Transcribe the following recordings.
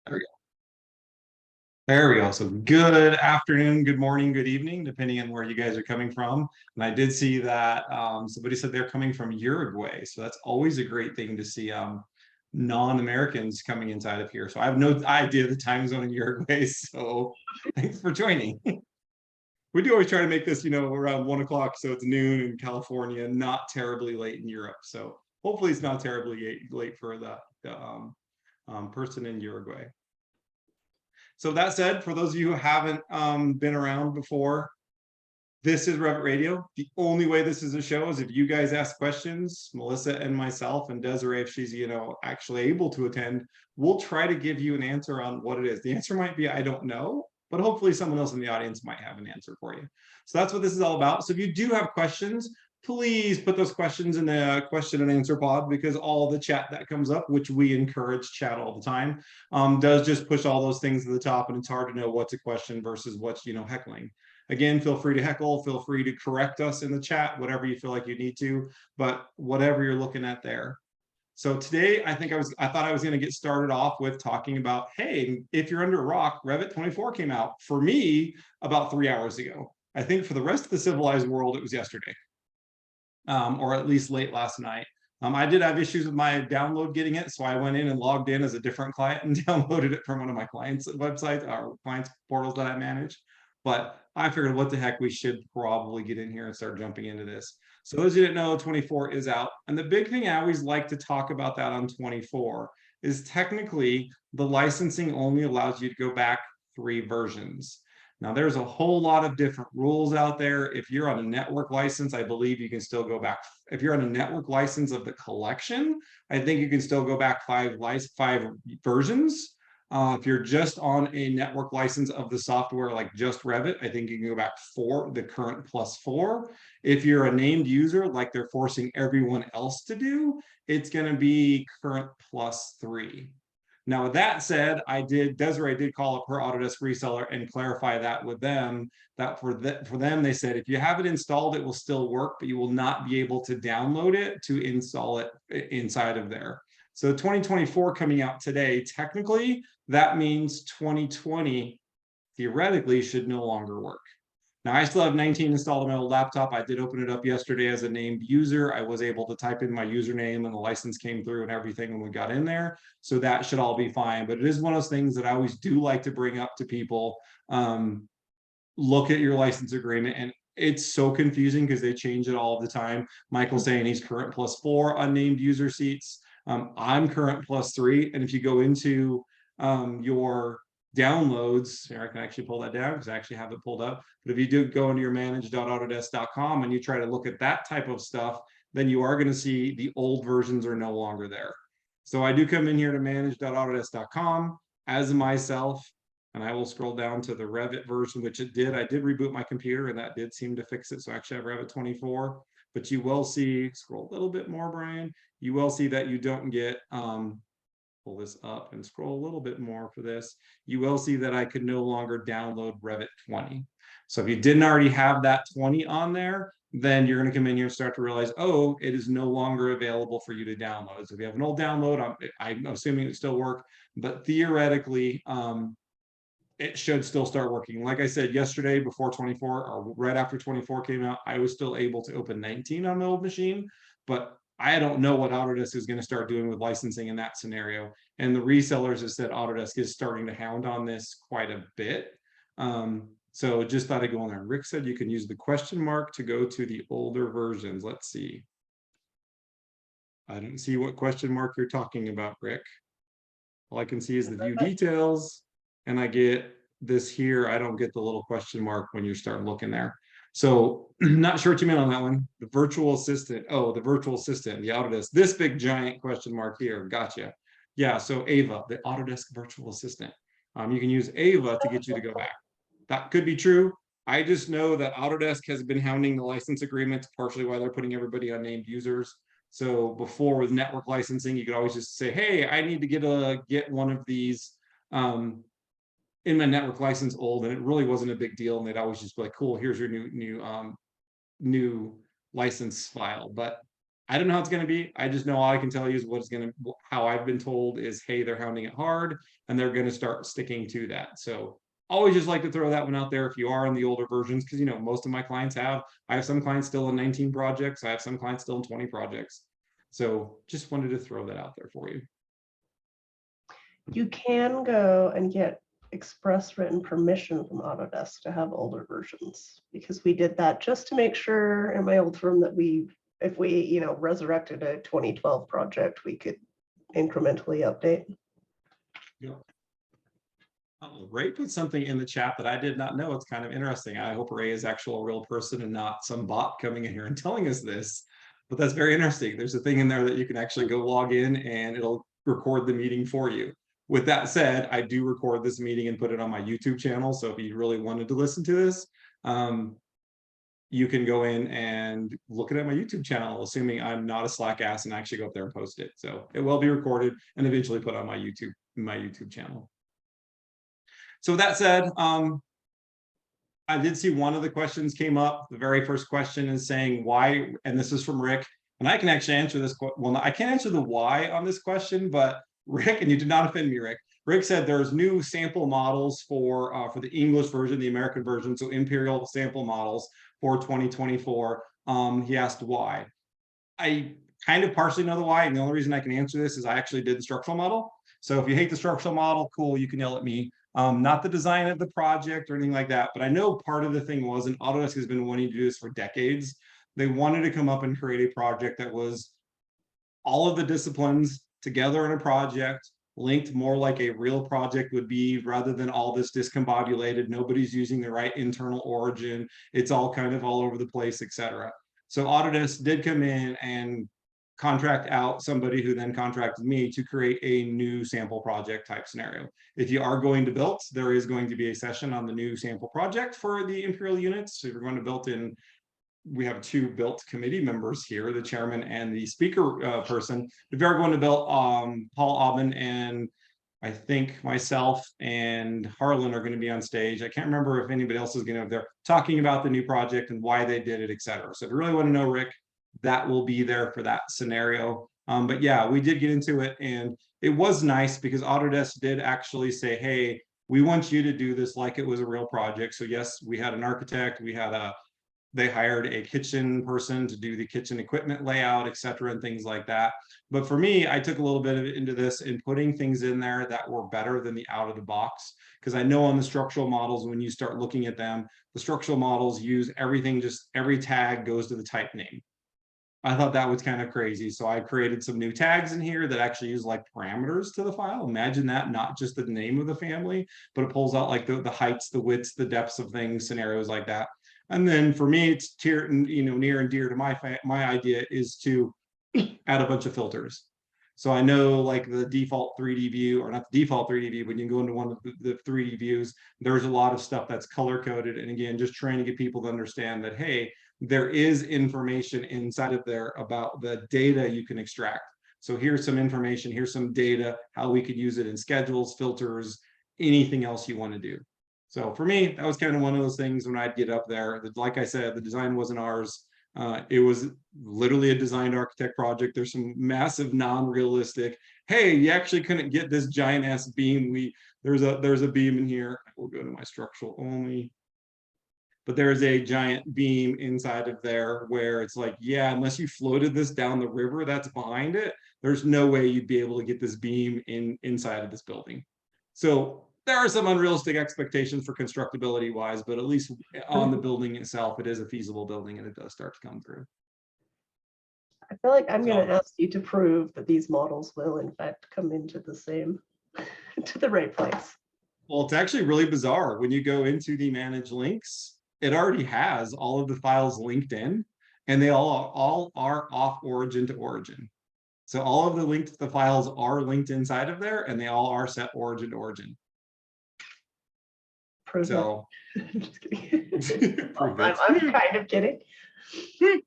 There we go. There we go. So good afternoon, good morning, good evening, depending on where you guys are coming from. And I did see that somebody said they're coming from Uruguay. So that's always a great thing to see non-Americans coming inside of here. So I have no idea the time zone in Uruguay. So thanks for joining. We do always try to make this, around 1 o'clock. So it's noon in California, not terribly late in Europe. So hopefully it's not terribly late for the person in Uruguay. So that said, for those of you who haven't been around before, this is Revit Radio. The only way this is a show is if you guys ask questions, Melissa and myself and Desiree, if she's actually able to attend, we'll try to give you an answer on what it is. The answer might be I don't know, but hopefully someone else in the audience might have an answer for you. So that's what this is all about. So if you do have questions, please put those questions in the question and answer pod, because all the chat that comes up, which we encourage chat all the time, does just push all those things to the top, and it's hard to know what's a question versus what's heckling. Again, feel free to heckle, feel free to correct us in the chat, whatever you feel like you need to, but whatever you're looking at there. So today, I thought I was going to get started off with talking about, hey, if you're under a rock, Revit 24 came out for me about 3 hours ago. I think for the rest of the civilized world, it was yesterday. Or at least late last night. I did have issues with my download getting it, so I went in and logged in as a different client and downloaded it from one of my clients' websites or clients' portals that I manage. But I figured, what the heck, we should probably get in here and start jumping into this. So those of you that know, 24 is out. And the big thing I always like to talk about that on 24 is technically the licensing only allows you to go back 3 versions. Now, there's a whole lot of different rules out there. If you're on a network license, I believe you can still go back. If you're on a network license of the collection, I think you can still go back 5 versions. If you're just on a network license of the software, like just Revit, I think you can go back 4, the current +4. If you're a named user, like they're forcing everyone else to do, it's going to be current +3. Now, with that said, Desiree did call up her Autodesk reseller and clarify that with them, that for them, they said, if you have it installed, it will still work, but you will not be able to download it to install it inside of there. So 2024 coming out today, technically, that means 2020 theoretically should no longer work. Now, I still have 19 installed on my old laptop. I did open it up yesterday as a named user. I was able to type in my username and the license came through and everything when we got in there. So that should all be fine. But it is one of those things that I always do like to bring up to people. Look at your license agreement. And it's so confusing because they change it all the time. Michael's saying he's current +4 unnamed user seats. I'm current +3. And if you go into your downloads here, I can actually pull that down because I actually have it pulled up. But if you do go into your manage.autodesk.com and you try to look at that type of stuff, then you are going to see the old versions are no longer there. So I do come in here to manage.autodesk.com as myself, and I will scroll down to the Revit version, which it did. I did reboot my computer and that did seem to fix it. So actually I have Revit 24, but you will see, scroll a little bit more, Brian, you will see that you don't get pull this up and scroll a little bit more for this, you will see that I could no longer download Revit 20. So if you didn't already have that 20 on there, then you're going to come in here and start to realize, oh, it is no longer available for you to download. So if you have an old download, I'm assuming it still work, but theoretically, it should still start working. Like I said, yesterday before 24 or right after 24 came out, I was still able to open 19 on the old machine, but I don't know what Autodesk is going to start doing with licensing in that scenario. And the resellers have said Autodesk is starting to hound on this quite a bit. So just thought I'd go on there. Rick said you can use the question mark to go to the older versions. Let's see. I don't see what question mark you're talking about, Rick. All I can see is the view details, and I get this here. I don't get the little question mark when you start looking there. So not sure what you meant on that one. The virtual assistant. Oh, the virtual assistant, the Autodesk. This big giant question mark here. Gotcha. Yeah, so Ava, the Autodesk virtual assistant. You can use Ava to get you to go back. That could be true. I just know that Autodesk has been hounding the license agreements, partially why they're putting everybody on named users. So before with network licensing, you could always just say, hey, I need to get one of these in my network license old, and it really wasn't a big deal, and they'd always just be like, cool, here's your new license file. But I don't know how it's going to be. I just know all I can tell you is what's going to, how I've been told is, hey, they're hounding it hard and they're going to start sticking to that. So always just like to throw that one out there if you are in the older versions, because, you know, most of my clients have, I have some clients still in 19 projects. I have some clients still in 20 projects. So just wanted to throw that out there for you. You can go and get express written permission from Autodesk to have older versions, because we did that just to make sure in my old firm that if we, you know, resurrected a 2012 project, we could incrementally update. Yeah. Ray put something in the chat that I did not know. It's kind of interesting. I hope Ray is actual real person and not some bot coming in here and telling us this. But that's very interesting. There's a thing in there that you can actually go log in and it'll record the meeting for you. With that said, I do record this meeting and put it on my YouTube channel. So if you really wanted to listen to this, you can go in and look at it on my YouTube channel, assuming I'm not a slack ass and actually go up there and post it. So it will be recorded and eventually put on my YouTube channel. So with that said, I did see one of the questions came up. The very first question is saying why, and this is from Rick, and I can actually answer this. Well, I can't answer the why on this question, but Rick, and you did not offend me, Rick. Rick said there's new sample models for the English version, the American version, so Imperial sample models for 2024. He asked why. I kind of partially know the why, and the only reason I can answer this is I actually did the structural model. So if you hate the structural model, cool, you can yell at me. Not the design of the project or anything like that, but I know part of the thing was, and Autodesk has been wanting to do this for decades, they wanted to come up and create a project that was all of the disciplines together in a project, linked more like a real project would be, rather than all this discombobulated, nobody's using the right internal origin, it's all kind of all over the place, etc. So Autodesk did come in and contract out somebody who then contracted me to create a new sample project type scenario. If you are going to build, there is going to be a session on the new sample project for the Imperial units. So if you're going to build in, we have two built committee members here, the chairman and the speaker person. If you are going to build, Paul Aubin and I think myself and Harlan are going to be on stage. I can't remember if anybody else is going to be there talking about the new project and why they did it, etc. So if you really want to know, Rick, that will be there for that scenario. But yeah, we did get into it and it was nice because Autodesk did actually say, hey, we want you to do this like it was a real project. So yes, we had an architect, they hired a kitchen person to do the kitchen equipment layout, etc., and things like that. But for me, I took a little bit of it into this and putting things in there that were better than the out of the box. Because I know on the structural models, when you start looking at them, the structural models use everything, just every tag goes to the type name. I thought that was kind of crazy. So I created some new tags in here that actually use like parameters to the file. Imagine that, not just the name of the family, but it pulls out like the heights, the widths, the depths of things, scenarios like that. And then for me, it's near and dear to my idea is to add a bunch of filters. So I know like the default 3D view, or not the default 3D view, when you go into one of the 3D views, there's a lot of stuff that's color coded. And again, just trying to get people to understand that, hey, there is information inside of there about the data you can extract. So here's some information, here's some data, how we could use it in schedules, filters, anything else you want to do. So for me, that was kind of one of those things when I'd get up there. Like I said, the design wasn't ours. It was literally a designed architect project. There's some massive non-realistic, hey, you actually couldn't get this giant ass beam. There's a beam in here. We'll go to my structural only. But there's a giant beam inside of there where it's like, yeah, unless you floated this down the river that's behind it, there's no way you'd be able to get this beam inside of this building. So there are some unrealistic expectations for constructability wise, but at least on the building itself, it is a feasible building and it does start to come through. I feel like I'm going to ask you to prove that these models will in fact come into the same, to the right place. Well, it's actually really bizarre. When you go into the manage links, it already has all of the files linked in and they all are off origin to origin. So all of the files are linked inside of there and they all are set origin to origin. Prove so it. Just kidding. I'm kind of kidding. It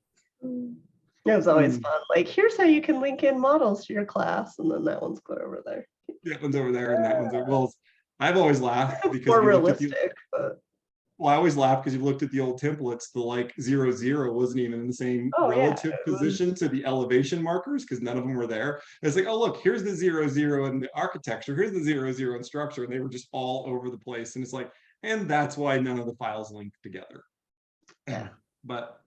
was always fun. Like, here's how you can link in models to your class, and then that one's clear over there. That one's over there, and that one's over. Well, I've always laughed because more realistic, but Well, I always laugh because you looked at the old templates, the like 0, 0 wasn't even in the same Oh, yeah, relative position to the elevation markers because none of them were there. It's like, oh, look, here's the 0, 0 in the architecture, here's the 0, 0 in structure, and they were just all over the place. And it's like, and that's why none of the files linked together. Yeah. But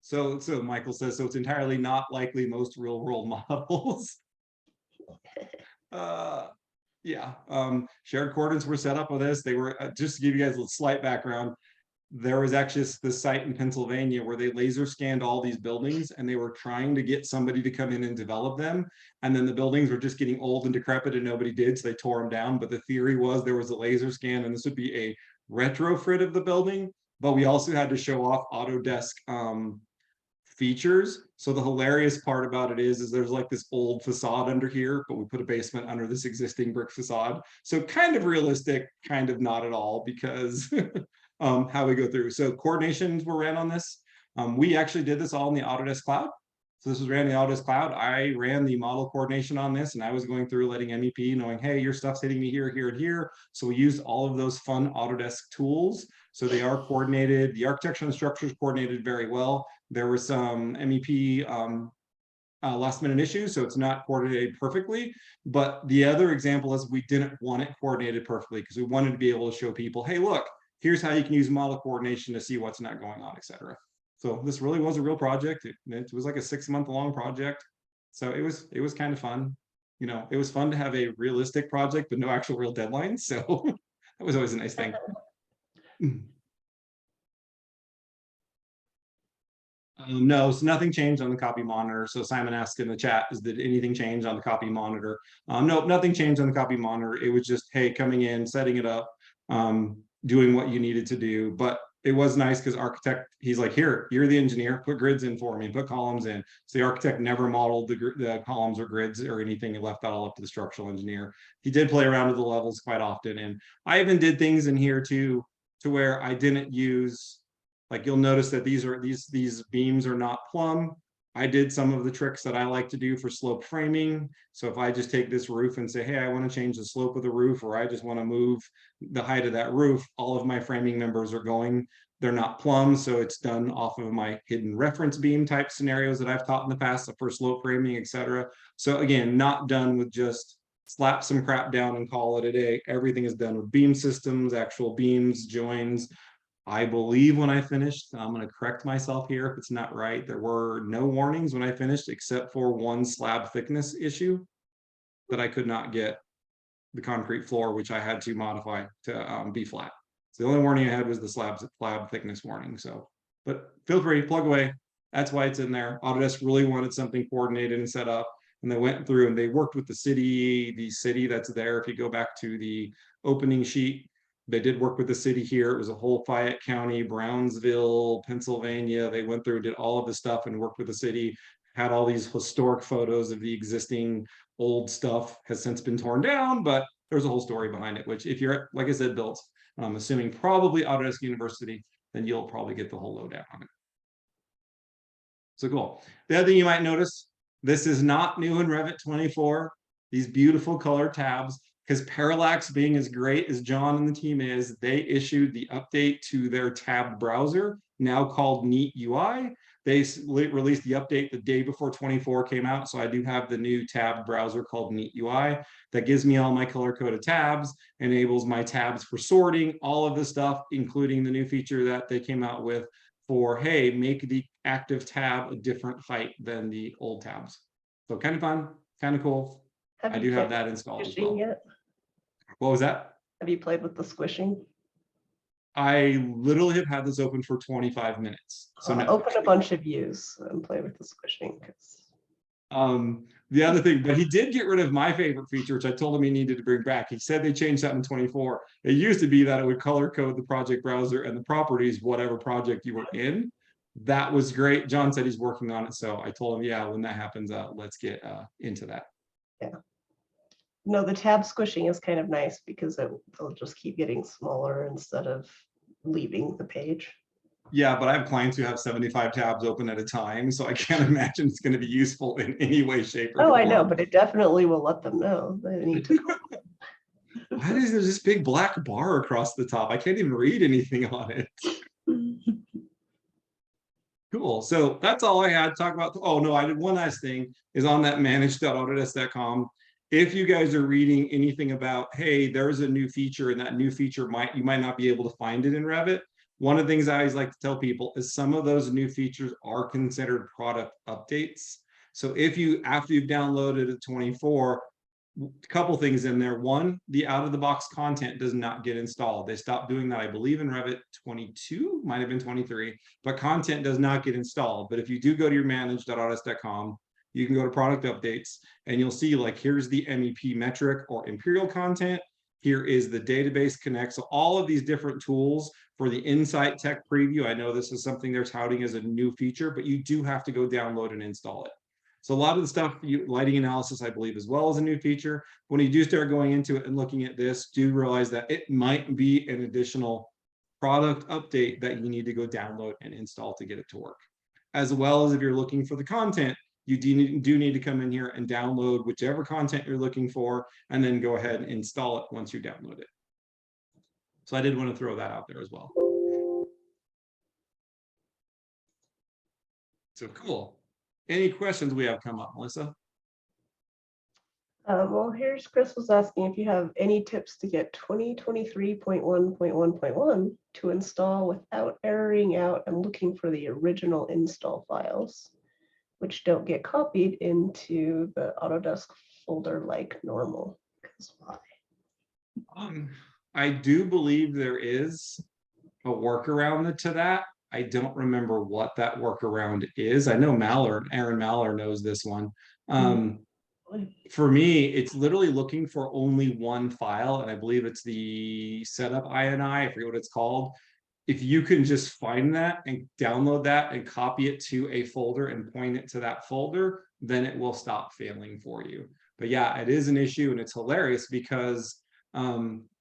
so Michael says, so it's entirely not likely most real world models. Yeah, shared coordinates were set up with this. They were, just to give you guys a slight background, there was actually this site in Pennsylvania where they laser scanned all these buildings and they were trying to get somebody to come in and develop them. And then the buildings were just getting old and decrepit and nobody did, so they tore them down. But the theory was there was a laser scan and this would be a retrofit of the building, but we also had to show off Autodesk features. So the hilarious part about it is there's like this old facade under here, but we put a basement under this existing brick facade. So kind of realistic, kind of not at all, because how we go through. So coordinations were ran on this. We actually did this all in the Autodesk Cloud. So this was ran in the Autodesk Cloud. I ran the model coordination on this, and I was going through letting MEP knowing, hey, your stuff's hitting me here, here, and here. So we used all of those fun Autodesk tools. So they are coordinated. The architecture and structures coordinated very well. There was some MEP last minute issues, so it's not coordinated perfectly. But the other example is we didn't want it coordinated perfectly because we wanted to be able to show people, hey, look, here's how you can use model coordination to see what's not going on, etc. So this really was a real project. It was like a 6-month long project. So it was kind of fun. You know, it was fun to have a realistic project, but no actual real deadlines. So that was always a nice thing. No, so nothing changed on the copy monitor. So Simon asked in the chat, did anything change on the copy monitor? No, nothing changed on the copy monitor. It was just, hey, coming in, setting it up, doing what you needed to do. But it was nice because architect, he's like, here, you're the engineer, put grids in for me, put columns in. So the architect never modeled the columns or grids or anything. He left that all up to the structural engineer. He did play around with the levels quite often. And I even did things in here too, to where I didn't use, like you'll notice that these beams are not plumb. I did some of the tricks that I like to do for slope framing. So if I just take this roof and say, hey, I want to change the slope of the roof, or I just want to move the height of that roof, all of my framing members are going, they're not plumb. So it's done off of my hidden reference beam type scenarios that I've taught in the past for slope framing, etc. So again, not done with just slap some crap down and call it a day. Everything is done with beam systems, actual beams, joins. I believe when I finished, I'm going to correct myself here if it's not right, there were no warnings when I finished except for one slab thickness issue that I could not get the concrete floor, which I had to modify to be flat. So the only warning I had was the slab thickness warning. So, but feel free, plug away. That's why it's in there. Autodesk really wanted something coordinated and set up, and they went through and they worked with the city that's there. If you go back to the opening sheet, they did work with the city here. It was a whole Fayette County, Brownsville, Pennsylvania. They went through and did all of the stuff and worked with the city, had all these historic photos of the existing old stuff, has since been torn down, but there's a whole story behind it, which if you're, like I said, built, I'm assuming probably Autodesk University, then you'll probably get the whole lowdown on it. So cool. The other thing you might notice, this is not new in Revit 24. These beautiful color tabs, because Parallax being as great as John and the team is, they issued the update to their tabbed browser, now called Neat UI. They released the update the day before 24 came out. So I do have the new tabbed browser called Neat UI that gives me all my color-coded tabs, enables my tabs for sorting, all of the stuff, including the new feature that they came out with for, hey, make the active tab a different height than the old tabs. So kind of fun, kind of cool. I do have that installed as well. Yet? What was that? Have you played with the squishing? I literally have had this open for 25 minutes. So no. Open a bunch of views and play with the squishing. The other thing, but he did get rid of my favorite feature, which I told him he needed to bring back. He said they changed that in 24. It used to be that it would color code the project browser and the properties, whatever project you were in. That was great. John said he's working on it. So I told him, yeah, when that happens, let's get into that. Yeah. No, the tab squishing is kind of nice because they'll just keep getting smaller instead of leaving the page. Yeah, but I have clients who have 75 tabs open at a time, so I can't imagine it's going to be useful in any way, shape, or form. I know, but it definitely will let them know they need to. Why is there this big black bar across the top? I can't even read anything on it. Cool. So that's all I had to talk about. Oh, no, I did one last thing is on that manage.autodesk.com. If you guys are reading anything about, hey, there's a new feature and that new feature you might not be able to find it in Revit. One of the things I always like to tell people is some of those new features are considered product updates. So if you, after you've downloaded a 24, a couple things in there. One, the out-of-the-box content does not get installed. They stopped doing that, I believe, in Revit 22, might have been 23, but content does not get installed. But if you do go to your manage.autodesk.com, you can go to product updates and you'll see like, here's the MEP metric or imperial content. Here is the database connect. So all of these different tools for the Insight Tech Preview. I know this is something they're touting as a new feature, but you do have to go download and install it. So a lot of the stuff, lighting analysis, I believe, as well as a new feature. When you do start going into it and looking at this, do realize that it might be an additional product update that you need to go download and install to get it to work. As well as if you're looking for the content, you do need to come in here and download whichever content you're looking for, and then go ahead and install it once you download it. So I did want to throw that out there as well. So cool. Any questions we have come up, Melissa? Well, here's Chris was asking if you have any tips to get 2023.1.1.1 to install without erroring out and looking for the original install files, which don't get copied into the Autodesk folder like normal. Because why? I do believe there is a workaround to that. I don't remember what that workaround is. I know Aaron Mallard knows this one. For me, it's literally looking for only one file, and I believe it's the setup INI. I forget what it's called. If you can just find that and download that and copy it to a folder and point it to that folder, then it will stop failing for you. But yeah, it is an issue, and it's hilarious because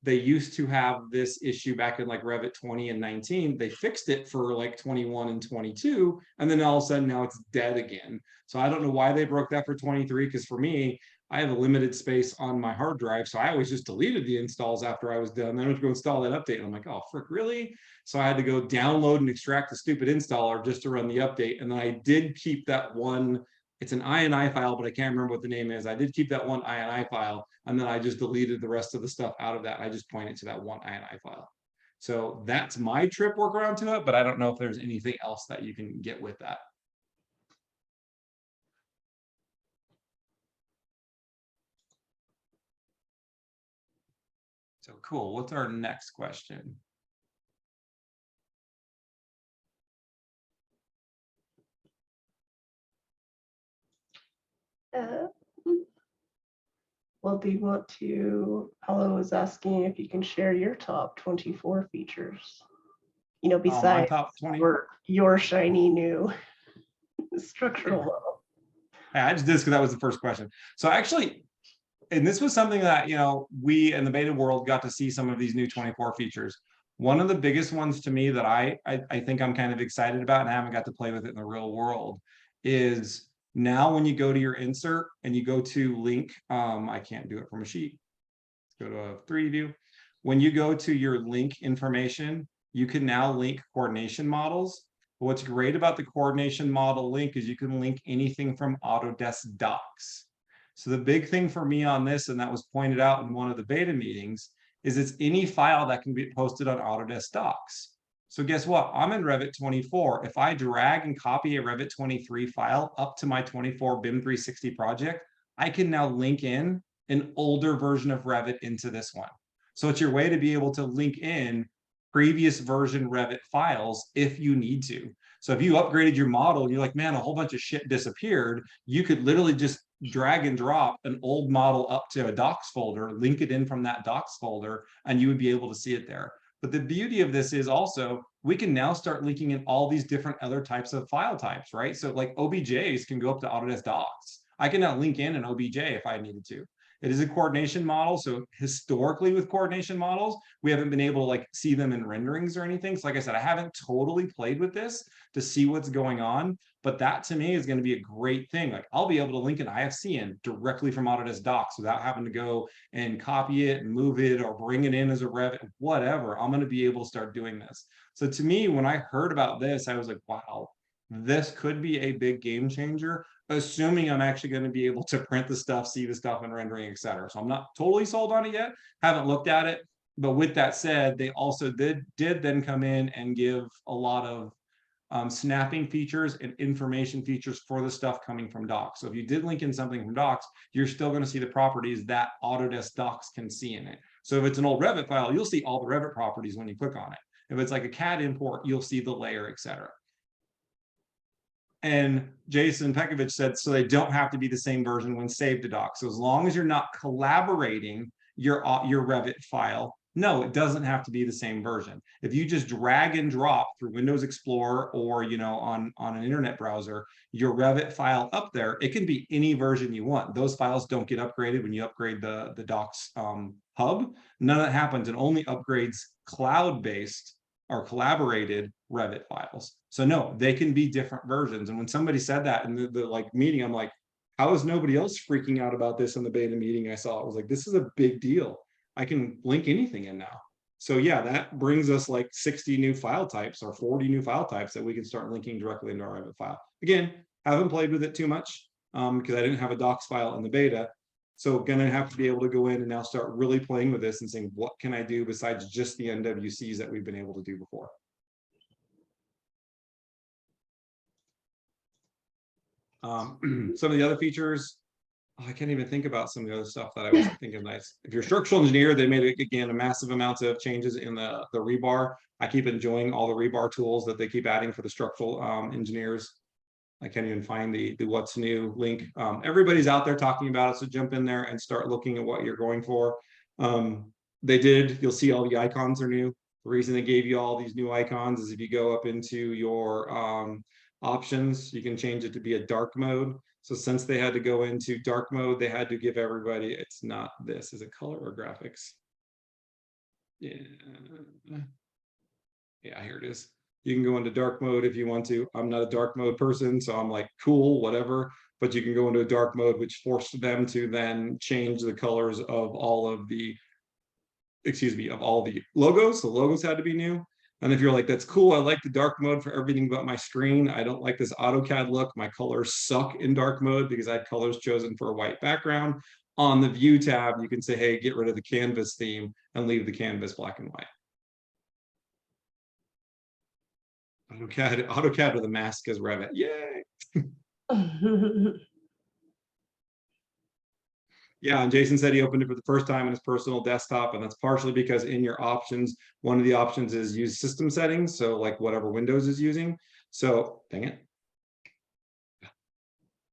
they used to have this issue back in like Revit 20 and 19. They fixed it for like 21 and 22, and then all of a sudden now it's dead again. So I don't know why they broke that for 23, because for me, I have a limited space on my hard drive, so I always just deleted the installs after I was done. Then I went to go install that update, and I'm like, oh, frick, really? So I had to go download and extract the stupid installer just to run the update. And then I did keep that one. It's an INI file, but I can't remember what the name is. I did keep that one INI file, and then I just deleted the rest of the stuff out of that. I just pointed to that one INI file. So that's my trip workaround to it, but I don't know if there's anything else that you can get with that. So cool. What's our next question? Well, do you want to, Paolo was asking if you can share your top 24 features, you know, besides top 20? your shiny new structural model. I just did this because that was the first question. So actually, and this was something that, we in the beta world got to see some of these new 24 features. One of the biggest ones to me that I think I'm kind of excited about, and I haven't got to play with it in the real world, is now when you go to your insert and you go to link, I can't do it from a sheet. Let's go to a 3D view. When you go to your link information, you can now link coordination models. But what's great about the coordination model link is you can link anything from Autodesk docs. So the big thing for me on this, and that was pointed out in one of the beta meetings, is it's any file that can be posted on Autodesk docs. So guess what? I'm in Revit 24. If I drag and copy a Revit 23 file up to my 24 BIM 360 project, I can now link in an older version of Revit into this one. So it's your way to be able to link in previous version Revit files if you need to. So if you upgraded your model and you're like, man, a whole bunch of shit disappeared, you could literally just drag and drop an old model up to a docs folder, link it in from that docs folder, and you would be able to see it there. But the beauty of this is also we can now start linking in all these different other types of file types, right? So like OBJs can go up to Autodesk docs. I can now link in an OBJ if I needed to. It is a coordination model. So historically with coordination models, we haven't been able to like see them in renderings or anything. So like I said, I haven't totally played with this to see what's going on, but that to me is going to be a great thing. Like I'll be able to link an IFC in directly from Autodesk Docs without having to go and copy it and move it or bring it in as a Revit, whatever. I'm going to be able to start doing this. So to me, when I heard about this, I was like, wow, this could be a big game changer, assuming I'm actually going to be able to print the stuff, see the stuff and rendering, etc. So I'm not totally sold on it yet. Haven't looked at it. But with that said, they also did then come in and give a lot of snapping features and information features for the stuff coming from Docs. So if you did link in something from Docs, you're still going to see the properties that Autodesk Docs can see in it. So if it's an old Revit file, you'll see all the Revit properties when you click on it. If it's like a CAD import, you'll see the layer, etc. And Jason Pekovich said, so they don't have to be the same version when saved to Docs. So as long as you're not collaborating your Revit file, no, it doesn't have to be the same version. If you just drag and drop through Windows Explorer or, you know, on an internet browser, your Revit file up there, it can be any version you want. Those files don't get upgraded when you upgrade the Docs hub. None of that happens. It only upgrades cloud-based or collaborated Revit files. So no, they can be different versions. And when somebody said that in the like meeting, I'm like, how is nobody else freaking out about this in the beta meeting I saw? It was like, this is a big deal. I can link anything in now. So yeah, that brings us like 60 new file types or 40 new file types that we can start linking directly into our Revit file. Again, haven't played with it too much because I didn't have a docs file in the beta. So gonna have to be able to go in and now start really playing with this and saying, what can I do besides just the NWCs that we've been able to do before? Some of the other features, I can't even think about some of the other stuff that I was thinking nice. If you're a structural engineer, they made, again, a massive amount of changes in the rebar. I keep enjoying all the rebar tools that they keep adding for the structural engineers. I can't even find the what's new link. Everybody's out there talking about it, so jump in there and start looking at what you're going for. You'll see all the icons are new. The reason they gave you all these new icons is if you go up into your options, you can change it to be a dark mode. So since they had to go into dark mode, they had to give everybody, it's not this, is it color or graphics? Yeah, here it is. You can go into dark mode if you want to. I'm not a dark mode person, so I'm like, cool, whatever. But you can go into a dark mode, which forced them to then change the colors of all of the, of all the logos. The logos had to be new. And if you're like, that's cool, I like the dark mode for everything but my screen. I don't like this AutoCAD look. My colors suck in dark mode because I had colors chosen for a white background. On the view tab, you can say, hey, get rid of the canvas theme and leave the canvas black and white. AutoCAD with a mask as Revit. Yay! Yeah, and Jason said he opened it for the first time on his personal desktop, and that's partially because in your options, one of the options is use system settings, so like whatever Windows is using. So, dang it.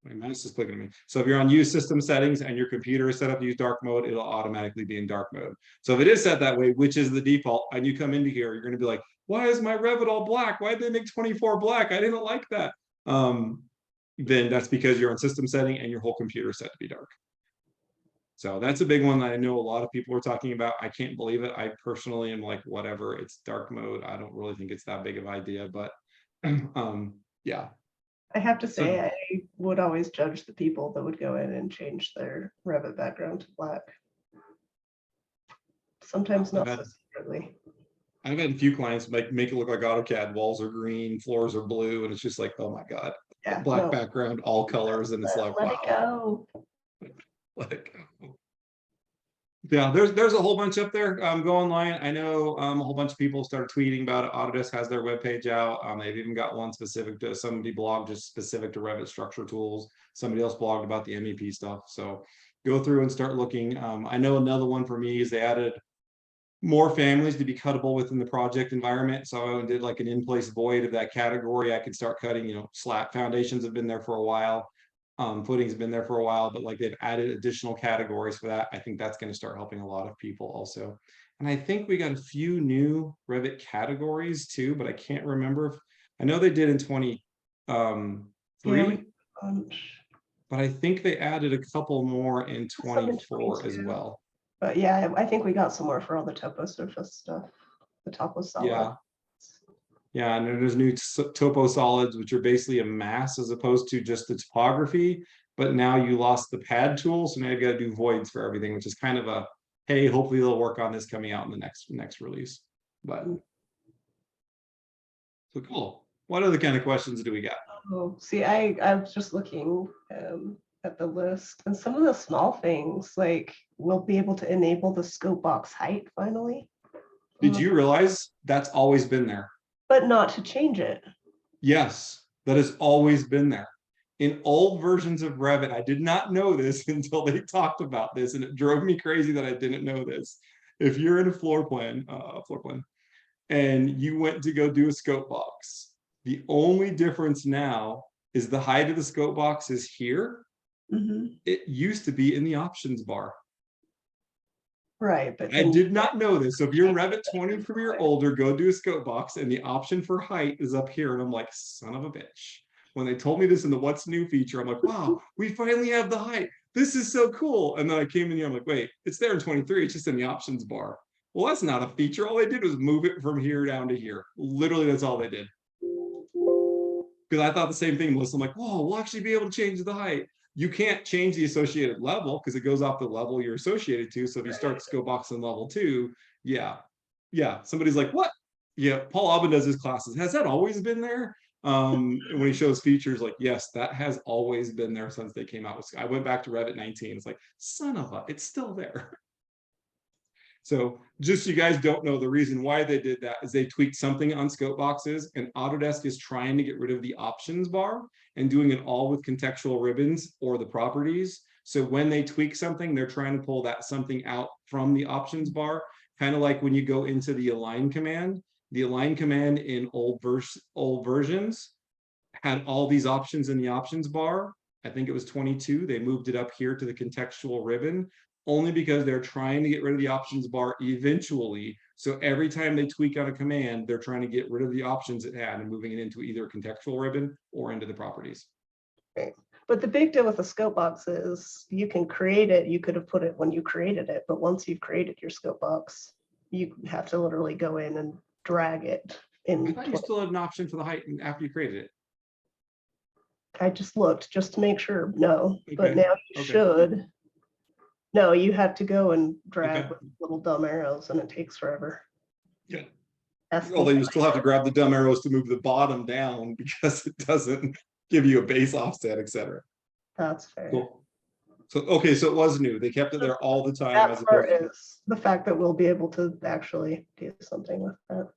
My mouse is clicking at me. So if you're on use system settings and your computer is set up to use dark mode, it'll automatically be in dark mode. So if it is set that way, which is the default, and you come into here, you're going to be like, why is my Revit all black? Why did they make 24 black? I didn't like that. Then that's because you're on system setting and your whole computer is set to be dark. So that's a big one that I know a lot of people are talking about. I can't believe it. I personally am like, whatever, it's dark mode. I don't really think it's that big of an idea, but yeah. I have to say, I would always judge the people that would go in and change their Revit background to black. Sometimes not so secretly. I've had a few clients make it look like AutoCAD. Walls are green, floors are blue, and it's just like, oh my god, yeah, black background, all colors, and it's like, let wow. It go. Let it go. Yeah, there's a whole bunch up there. Go online. I know a whole bunch of people started tweeting about it. Autodesk has their webpage out. They've even got one specific to somebody blogged just specific to Revit structure tools. Somebody else blogged about the MEP stuff. So go through and start looking. I know another one for me is they added more families to be cuttable within the project environment. So I did like an in-place void of that category. I could start cutting, slat foundations have been there for a while. Footings been there for a while, but like they've added additional categories for that. I think that's going to start helping a lot of people also. And I think we got a few new Revit categories too, but I can't remember if, I know they did in 23. but I think they added a couple more in Some in 24 as 22. well. But yeah, I think we got some more for all the topo surface stuff. The top was solid. Yeah. Yeah, and then there's new topo solids, which are basically a mass as opposed to just the topography. But now you lost the pad tool, so now you got to do voids for everything, which is kind of a, hey, hopefully they'll work on this coming out in the next release. But so cool. What other kind of questions do we got? Oh, see, I was just looking at the list, and some of the small things, like we'll be able to enable the scope box height finally, Did you realize that's always been there? but not to change it. Yes, that has always been there. In old versions of Revit, I did not know this until they talked about this, and it drove me crazy that I didn't know this. If you're in a floor plan, and you went to go do a scope box, the only difference now is the height of the scope box is here. Mhm. It used to be in the options bar. Right, but I then did not know this. So if you're Revit 23 or older, go do a scope box and the option for height is up here. And I'm like, son of a bitch. When they told me this in the what's new feature, I'm like, wow, we finally have the height. This is so cool. And then I came in here, I'm like, wait, it's there in 23. It's just in the options bar. Well, that's not a feature. All they did was move it from here down to here. Literally, that's all they did. Because I thought the same thing, Melissa. I'm like, whoa, we'll actually be able to change the height. You can't change the associated level because it goes off the level you're associated to. So if you start the scope box in level 2, yeah. Somebody's like, what? Yeah, Paul Aubin does his classes. Has that always been there? And when he shows features, like, yes, that has always been there since they came out with. I went back to Revit 19. It's like, son of a, it's still there. So just so you guys don't know, the reason why they did that is they tweaked something on scope boxes, and Autodesk is trying to get rid of the options bar and doing it all with contextual ribbons or the properties. So when they tweak something, they're trying to pull that something out from the options bar, kind of like when you go into the align command. The align command in old versions had all these options in the options bar. I think it was 22. They moved it up here to the contextual ribbon only because they're trying to get rid of the options bar eventually. So every time they tweak on a command, they're trying to get rid of the options it had and moving it into either a contextual ribbon or into the properties. right. But the big deal with the scope box is you can create it. You could have put it when you created it, but once you've created your scope box, you have to literally go in and drag it in. I thought you still had an option for the height after you created it. I just looked just to make sure. No, but Okay. now you Okay. should. No, you have to go and drag Okay. with little dumb arrows, and it takes forever. Yeah. That's Although you still have to grab the dumb arrows to move the bottom down because it doesn't give you a base offset, etc. That's fair. Cool. So okay, so it was new. They kept it there all the time. That as part opposed to... is the fact that we'll be able to actually do something with that.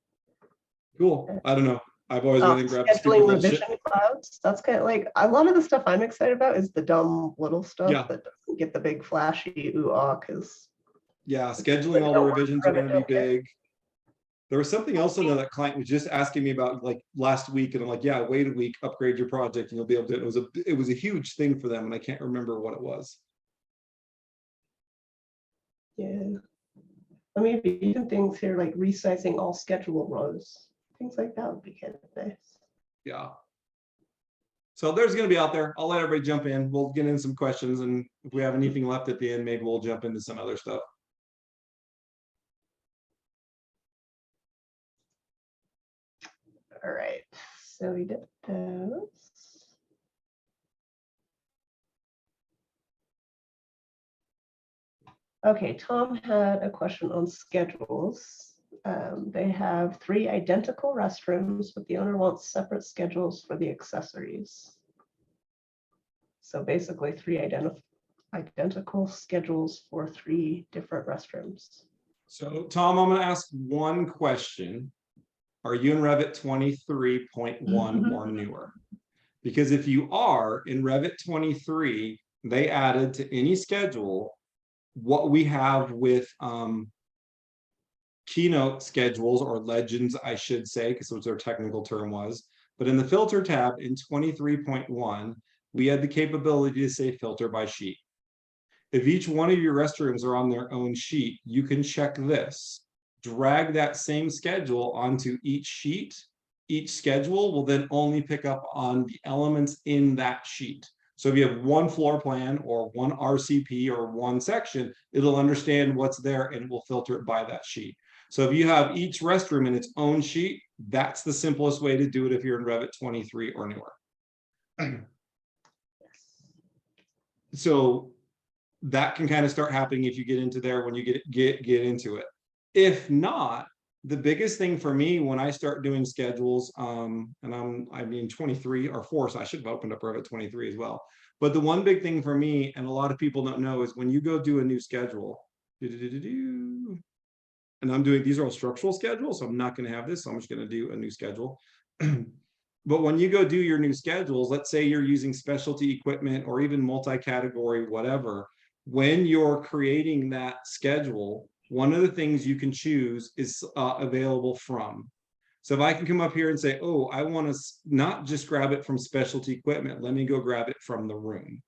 Cool. I don't know. I've always really grabbed the stupid Scheduling little shit. revision clouds. That's kind of like a lot of the stuff I'm excited about is the dumb little stuff Yeah. that doesn't get the big flashy ooh-ah because Yeah, scheduling all the revisions are going to be big. There was something else in there that client was just asking me about like last week, and I'm like, yeah, wait a week, upgrade your project, and you'll be able to. It was a huge thing for them, and I can't remember what it was. yeah. I mean, even things here like resizing all schedule rows, things like that would be kind of nice. Yeah. So there's going to be out there. I'll let everybody jump in. We'll get in some questions, and if we have anything left at the end, maybe we'll jump into some other stuff. All right, so we did those. Okay, Tom had a question on schedules. They have 3 identical restrooms, but the owner wants separate schedules for the accessories. So basically 3 identical schedules for 3 different restrooms. So Tom, I'm going to ask one question. Are you in Revit 23.1 or newer? Because if you are in Revit 23, they added to any schedule what we have with keynote schedules or legends, I should say, because what their technical term was. But in the filter tab in 23.1, we had the capability to say filter by sheet. If each one of your restrooms are on their own sheet, you can check this. Drag that same schedule onto each sheet. Each schedule will then only pick up on the elements in that sheet. So if you have one floor plan or one RCP or one section, it'll understand what's there and it will filter it by that sheet. So if you have each restroom in its own sheet, that's the simplest way to do it if you're in Revit 23 or newer. So that can kind of start happening if you get into there when you get into it. If not, the biggest thing for me when I start doing schedules, and I mean 23 or 4, so I should have opened up Revit 23 as well. But the one big thing for me, and a lot of people don't know, is when you go do a new schedule, and I'm doing, these are all structural schedules, so I'm not going to have this, so I'm just going to do a new schedule. But when you go do your new schedules, let's say you're using specialty equipment or even multi-category, whatever, when you're creating that schedule, one of the things you can choose is available from. So if I can come up here and say, oh, I want to not just grab it from specialty equipment, let me go grab it from the room.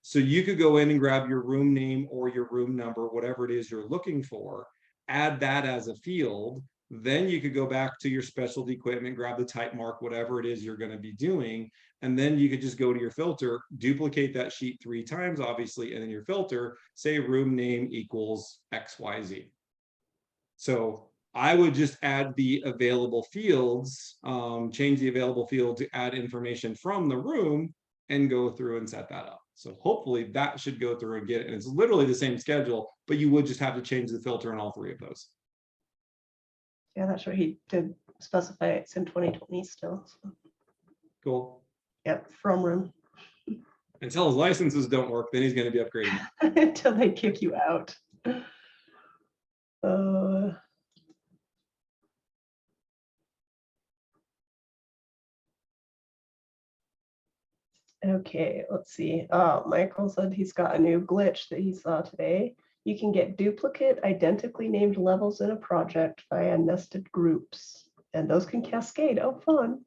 So you could go in and grab your room name or your room number, whatever it is you're looking for, add that as a field. Then you could go back to your specialty equipment, grab the type mark, whatever it is you're going to be doing. And then you could just go to your filter, duplicate that sheet 3 times, obviously, and then your filter, say room name equals XYZ. So I would just add the available fields, change the available field to add information from the room and go through and set that up. So hopefully that should go through and get it. And it's literally the same schedule, but you would just have to change the filter in all 3 of those. Yeah, that's right. He did specify it's in 2020 still. So. Cool. Yep, from room. Until his licenses don't work, then he's going to be upgrading. Until they kick you out. Okay, let's see. Michael said he's got a new glitch that he saw today. You can get duplicate, identically named levels in a project via nested groups, and those can cascade. Oh, fun.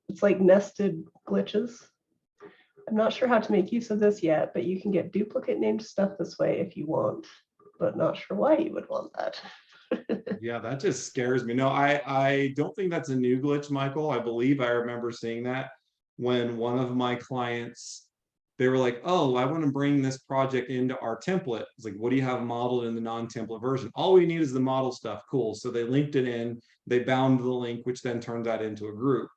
It's like nested glitches. I'm not sure how to make use of this yet, but you can get duplicate named stuff this way if you want, but not sure why you would want that. Yeah, that just scares me. No, I don't think that's a new glitch, Michael. I believe I remember seeing that when one of my clients, they were like, oh, I want to bring this project into our template. It's like, what do you have modeled in the non-template version? All we need is the model stuff. Cool. So they linked it in, they bound the link, which then turned that into a group.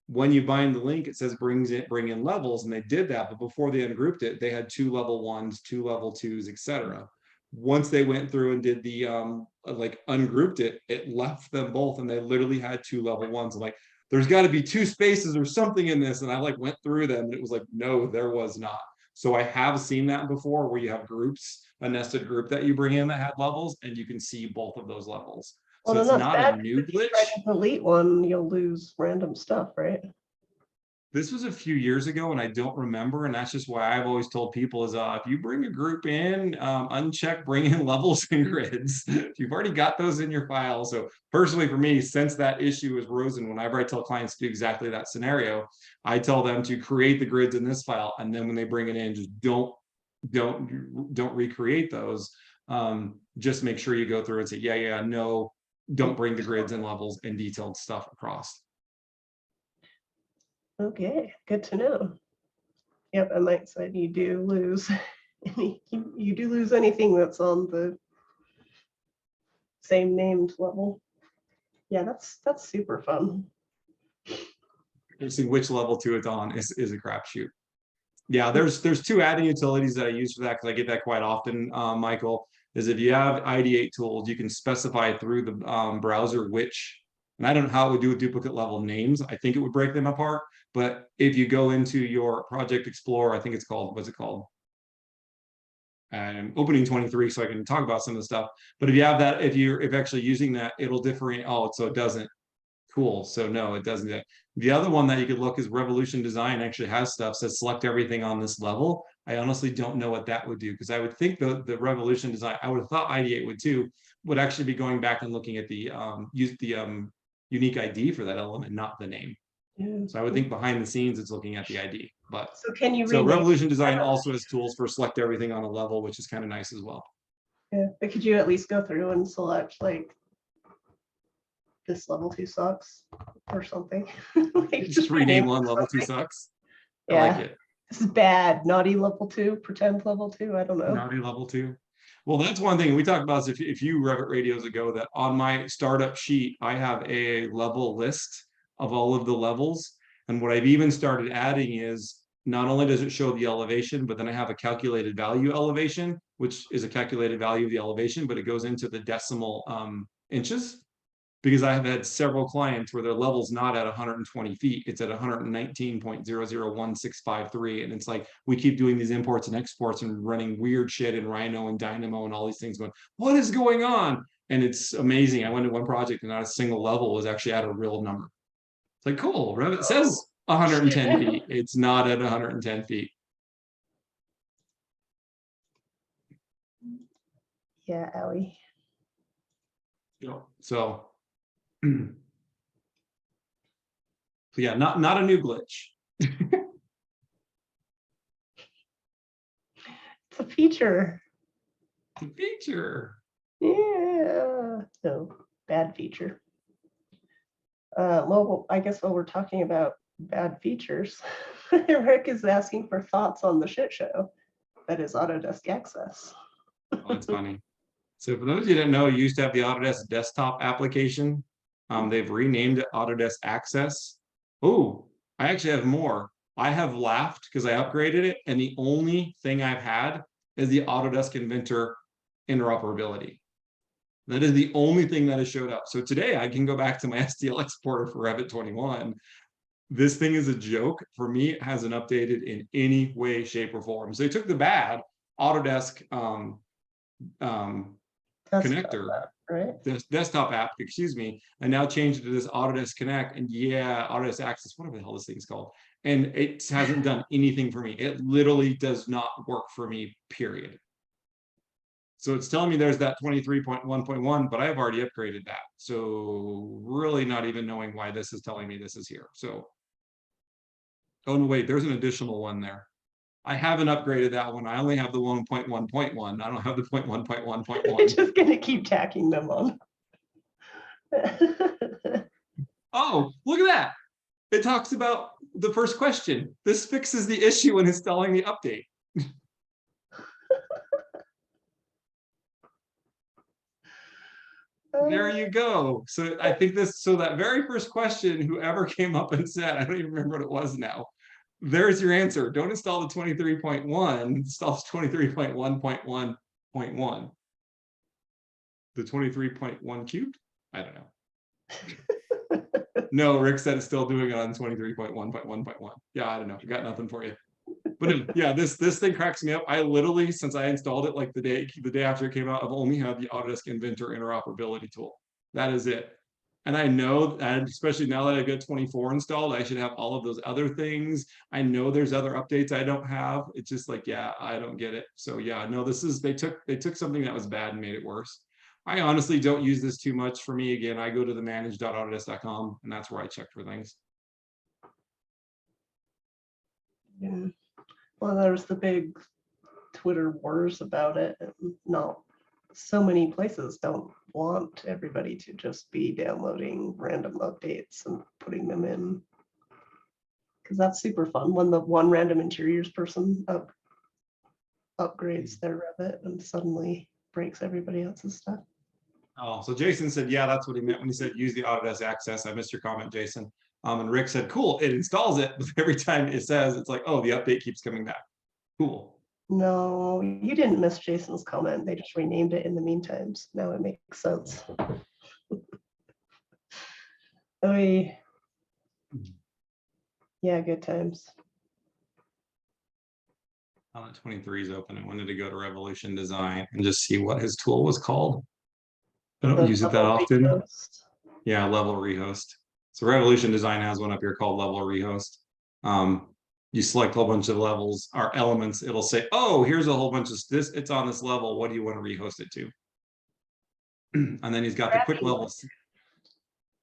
When you bind the link, it says bring in levels, and they did that. But before they ungrouped it, they had 2 level 1s, 2 level 2s, etc. Once they went through and did the like ungrouped it, it left them both, and they literally had 2 level 1s. I'm like, there's got to be 2 spaces or something in this, and I like went through them, and it was like, no, there was not. So I have seen that before, where you have groups, a nested group that you bring in that had levels, and you can see both of those levels. Well, So it's that's not bad, a new if you glitch. try to delete one, you'll lose random stuff, right? This was a few years ago and I don't remember, and that's just why I've always told people is if you bring a group in, uncheck bring in levels and grids. You've already got those in your file. So personally for me, since that issue has risen, whenever I tell clients to do exactly that scenario, I tell them to create the grids in this file, and then when they bring it in, just don't recreate those. Just make sure you go through and say, yeah, no, don't bring the grids and levels and detailed stuff across. Okay, good to know. Yep, and Mike said you do lose you do lose anything that's on the same named level. Yeah, that's super fun. See which level 2 it's on is a crapshoot. Yeah, there's 2 adding utilities that I use for that, because I get that quite often, Michael, is if you have ideate tools, you can specify through the browser which, and I don't know how it would do with duplicate level names. I think it would break them apart. But if you go into your Project Explorer, I think it's called, what's it called? Opening 23, so I can talk about some of the stuff. But if you have that, if actually using that, it'll differentiate. Oh, so it doesn't. Cool. So no, it doesn't. The other one that you could look is Revolution Design actually has stuff says select everything on this level. I honestly don't know what that would do, because I would think the Revolution Design, I would have thought Ideate would too, would actually be going back and looking at the unique ID for that element, not the name. Yeah. So I would think behind the scenes it's looking at the ID. But so can you so Revolution Design also has tools for select everything on a level, which is kind of nice as well. Yeah, but could you at least go through and select like this level 2 sucks or something? Like Just rename one level 2 sucks. Yeah. I like it. This is bad. Naughty level 2, pretend level 2. I don't know. Naughty level 2. Well, that's one thing we talked about is if you Revit radios ago that on my startup sheet, I have a level list of all of the levels. And what I've even started adding is not only does it show the elevation, but then I have a calculated value elevation, which is a calculated value of the elevation, but it goes into the decimal inches. Because I have had several clients where their level's not at 120 feet, it's at 119.001653. And it's like, we keep doing these imports and exports and running weird shit in Rhino and Dynamo and all these things going, what is going on? And it's amazing. I went to one project and not a single level was actually at a real number. It's like, cool, Revit says 110 feet. It's not at 110 feet. Yeah, Allie. So yeah, not a new glitch. It's a feature. It's a feature. Yeah. No, bad feature. Well, I guess while we're talking about bad features, Rick is asking for thoughts on the shit show that is Autodesk Access. Oh, that's funny. So for those of you that didn't know, you used to have the Autodesk desktop application. They've renamed it Autodesk Access. Oh, I actually have more. I have laughed because I upgraded it, and the only thing I've had is the Autodesk Inventor interoperability. That is the only thing that has showed up. So today I can go back to my STL exporter for Revit 21. This thing is a joke. For me, it hasn't updated in any way, shape, or form. So they took the bad Autodesk connector, right? This desktop app, excuse me, and now changed it to this Autodesk Connect. And yeah, Autodesk Access, whatever the hell this thing's called. And it hasn't done anything for me. It literally does not work for me, period. So it's telling me there's that 23.1.1, but I've already upgraded that. So really not even knowing why this is telling me this is here. So, oh no, wait, there's an additional one there. I haven't upgraded that one. I only have the 1.1.1. I don't have the 0.1.1.1. Just gonna keep tacking them on. Oh, look at that. It talks about the first question. This fixes the issue when installing the update. There you go. So I think that very first question, whoever came up and said, I don't even remember what it was now. There's your answer. Don't install the 23.1, install 23.1.1.1. The 23.1 cubed? I don't know. No, Rick said it's still doing it on 23.1.1.1. Yeah, I don't know. Got nothing for you. But yeah, this thing cracks me up. I literally, since I installed it like the day after it came out, I've only had the Autodesk Inventor interoperability tool. That is it. And I know, and especially now that I've got 24 installed, I should have all of those other things. I know there's other updates I don't have. It's just like, yeah, I don't get it. So yeah, no, they took something that was bad and made it worse. I honestly don't use this too much. For me, again, I go to the manage.autodesk.com and that's where I check for things. Yeah. Well, there's the big Twitter wars about it. No, so many places don't want everybody to just be downloading random updates and putting them in. Because that's super fun when the one random interiors person upgrades their Revit and suddenly breaks everybody else's stuff. Oh, so Jason said, yeah, that's what he meant when he said use the Autodesk Access. I missed your comment, Jason. And Rick said, cool, it installs it, but every time it says, it's like, oh, the update keeps coming back. Cool. No, you didn't miss Jason's comment. They just renamed it in the meantime. So now it makes sense. Oh, yeah, good times. Now that 23 is open, I wanted to go to Revolution Design and just see what his tool was called. I don't use it that often. Rehost. Yeah, level rehost. So Revolution Design has one up here called level rehost. You select a whole bunch of levels or elements. It'll say, oh, here's a whole bunch of this. It's on this level. What do you want to rehost it to? And then he's got the quick levels.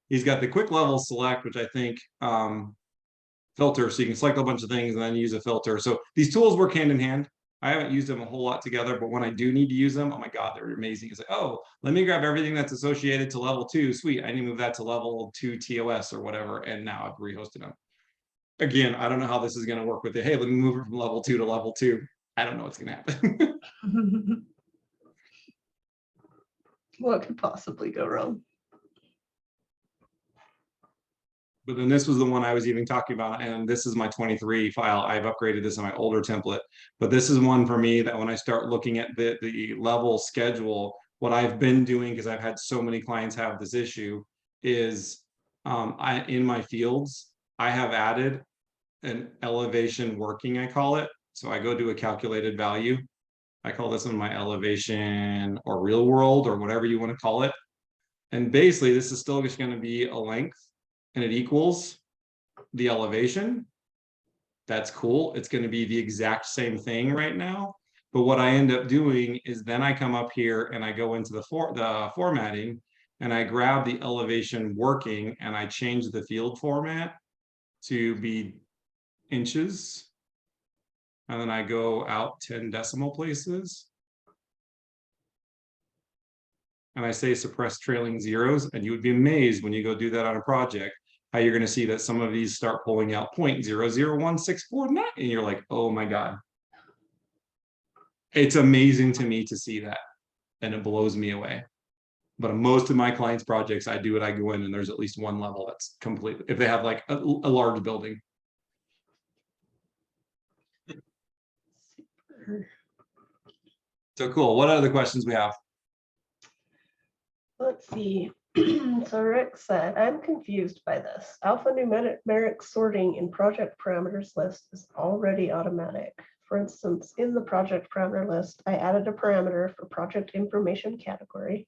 He's got the quick level select, which I think filter. So you can select a bunch of things and then use a filter. So these tools work hand in hand. I haven't used them a whole lot together, but when I do need to use them, oh my God, they're amazing. It's like, oh, let me grab everything that's associated to level 2. Sweet, I need to move that to level 2 TOS or whatever. And now I've rehosted them. again, I don't know how this is going to work with it. Hey, let me move it from level 2 to level 2. I don't know what's going to happen. What could possibly go wrong? But then this was the one I was even talking about, and this is my 23 file. I've upgraded this in my older template, but this is one for me that when I start looking at the level schedule, what I've been doing, because I've had so many clients have this issue, is in my fields, I have added an elevation working, I call it. So I go do a calculated value. I call this one my elevation or real world or whatever you want to call it. And basically, this is still just going to be a length, and it equals the elevation. That's cool. It's going to be the exact same thing right now. But what I end up doing is then I come up here and I go into the formatting and I grab the elevation working and I change the field format to be inches. And then I go out 10 decimal places. And I say suppress trailing zeros. And you would be amazed when you go do that on a project, how you're going to see that some of these start pulling out 0.001649. And you're like, oh my God. It's amazing to me to see that. And it blows me away. But most of my clients' projects, I do it, I go in and there's at least one level that's complete. If they have like a large building. Super. So cool. What other questions we have? Let's see. So Rick said, I'm confused by this. Alphanumeric sorting in project parameters list is already automatic. For instance, in the project parameter list, I added a parameter for project information category.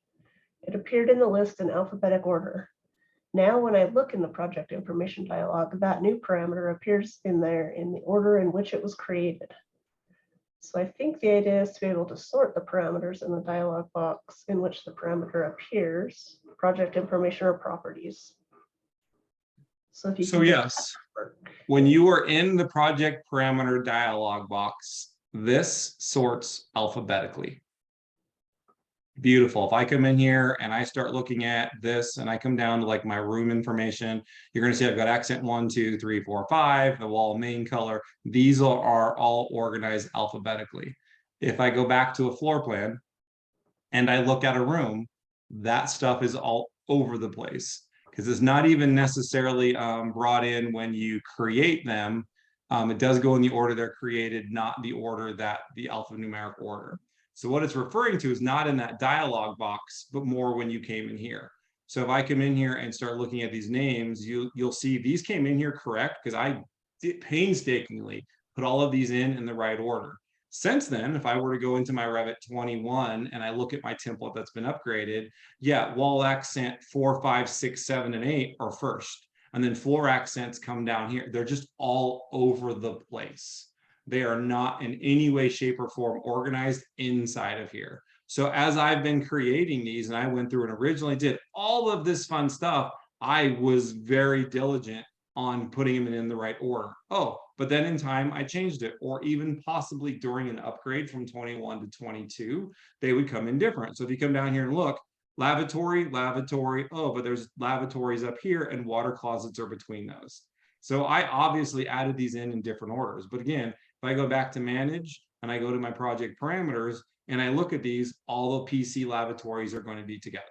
It appeared in the list in alphabetic order. Now, when I look in the project information dialog, that new parameter appears in there in the order in which it was created. So I think the idea is to be able to sort the parameters in the dialog box in which the parameter appears, project information or properties. So if you So yes, when you are in the project parameter dialog box, this sorts alphabetically. Beautiful. If I come in here and I start looking at this and I come down to like my room information, you're going to see I've got accent 1, 2, 3, 4, 5, the wall main color. These are all organized alphabetically. If I go back to a floor plan and I look at a room, that stuff is all over the place because it's not even necessarily brought in when you create them. It does go in the order they're created, not the order that the alphanumeric order. So what it's referring to is not in that dialog box, but more when you came in here. So if I come in here and start looking at these names, you'll see these came in here correct because I did painstakingly put all of these in the right order. Since then, if I were to go into my Revit 21 and I look at my template that's been upgraded, yeah, wall accent 4, 5, 6, 7, and 8 are first. And then floor accents come down here. They're just all over the place. They are not in any way, shape, or form organized inside of here. So as I've been creating these, and I went through and originally did all of this fun stuff, I was very diligent on putting them in the right order. Oh, but then in time, I changed it, or even possibly during an upgrade from 21 to 22, they would come in different. So if you come down here and look, lavatory, lavatory, oh, but there's lavatories up here and water closets are between those. So I obviously added these in different orders. But again, if I go back to manage and I go to my project parameters and I look at these, all the PC lavatories are going to be together.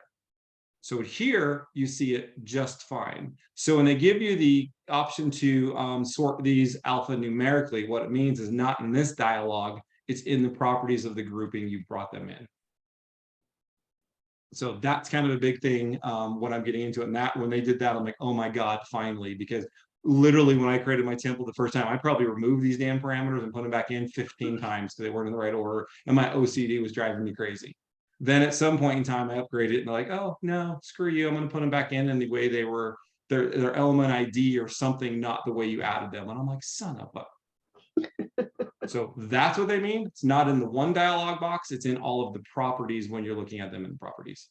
So here you see it just fine. So when they give you the option to sort these alphanumerically, what it means is not in this dialog, it's in the properties of the grouping you brought them in. So that's kind of a big thing when I'm getting into it. And that when they did that, I'm like, oh my God, finally, because literally when I created my template the first time, I probably removed these damn parameters and put them back in 15 times because they weren't in the right order. And my OCD was driving me crazy. Then at some point in time, I upgraded it and they're like, oh no, screw you. I'm going to put them back in the way they were, their element ID or something, not the way you added them. And I'm like, son of a. So that's what they mean. It's not in the one dialog box. It's in all of the properties when you're looking at them in the properties.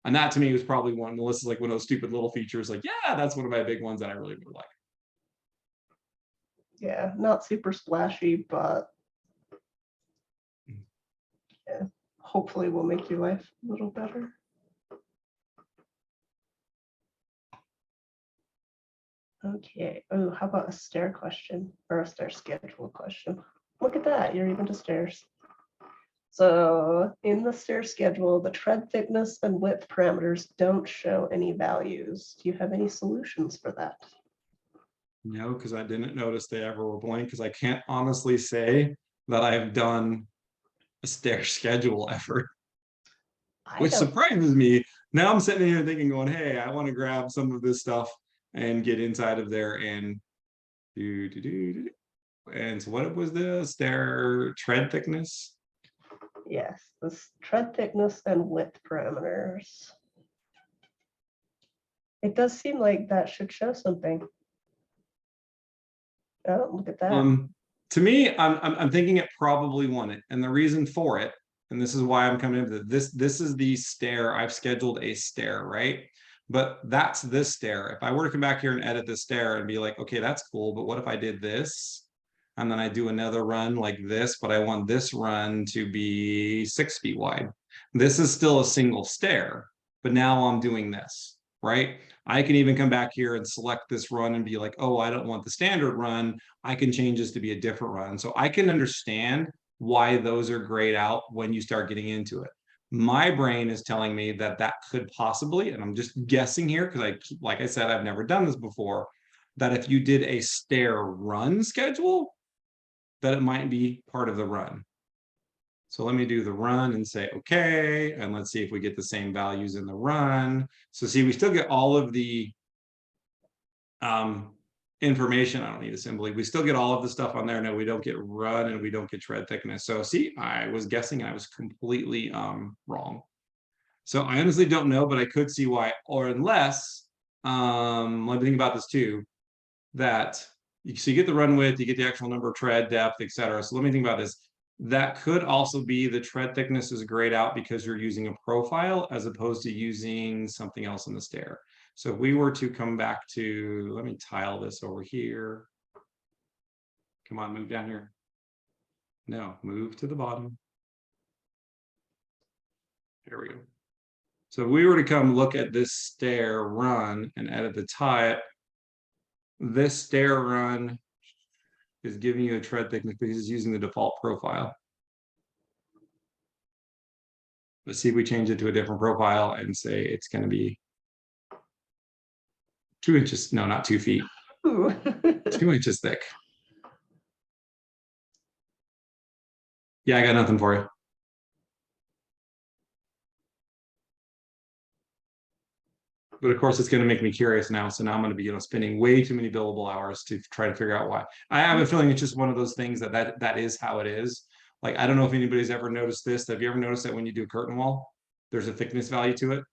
And that to me was probably one, Melissa's like one of those stupid little features. Like, yeah, that's one of my big ones that I really would like. Yeah, not super splashy, but yeah, hopefully will make your life a little better. Okay. Oh, how about a stair question or a stair schedule question? Look at that. You're even to stairs. So in the stair schedule, the tread thickness and width parameters don't show any values. Do you have any solutions for that? No, because I didn't notice they ever were blank, because I can't honestly say that I've done a stair schedule ever, I which don't. surprises me. Now I'm sitting here thinking, going, hey, I want to grab some of this stuff and get inside of there and do. And so what was the stair tread thickness? Yes, this tread thickness and width parameters. It does seem like that should show something. Oh, look at that. To me, I'm thinking it probably won it, and the reason for it, and this is why I'm coming into this. This is the stair. I've scheduled a stair, right? But that's this stair. If I were to come back here and edit this stair and be like, okay, that's cool, but what if I did this? And then I do another run like this, but I want this run to be 6 feet wide. This is still a single stair, but now I'm doing this, right? I can even come back here and select this run and be like, oh, I don't want the standard run. I can change this to be a different run. So I can understand why those are grayed out when you start getting into it. My brain is telling me that that could possibly, and I'm just guessing here because like I said, I've never done this before, that if you did a stair run schedule, that it might be part of the run. So let me do the run and say, okay, and let's see if we get the same values in the run. So see, we still get all of the information. I don't need assembly. We still get all of the stuff on there. No, we don't get run and we don't get tread thickness. So see, I was guessing I was completely wrong. So I honestly don't know, but I could see why, or unless, let me think about this too, that so you get the run width, you get the actual number of tread, depth, etc. So let me think about this. That could also be the tread thickness is grayed out because you're using a profile as opposed to using something else in the stair. So if we were to come back to, let me tile this over here. Come on, move down here. No, move to the bottom. There we go. So if we were to come look at this stair run and edit the type, this stair run is giving you a tread thickness because it's using the default profile. Let's see if we change it to a different profile and say it's going to be 2 inches. No, not 2 feet. 2 inches thick. Yeah, I got nothing for you. But of course, it's going to make me curious now. So now I'm going to be, spending way too many billable hours to try to figure out why. I have a feeling it's just one of those things that is how it is. Like, I don't know if anybody's ever noticed this. Have you ever noticed that when you do a curtain wall, there's a thickness value to it,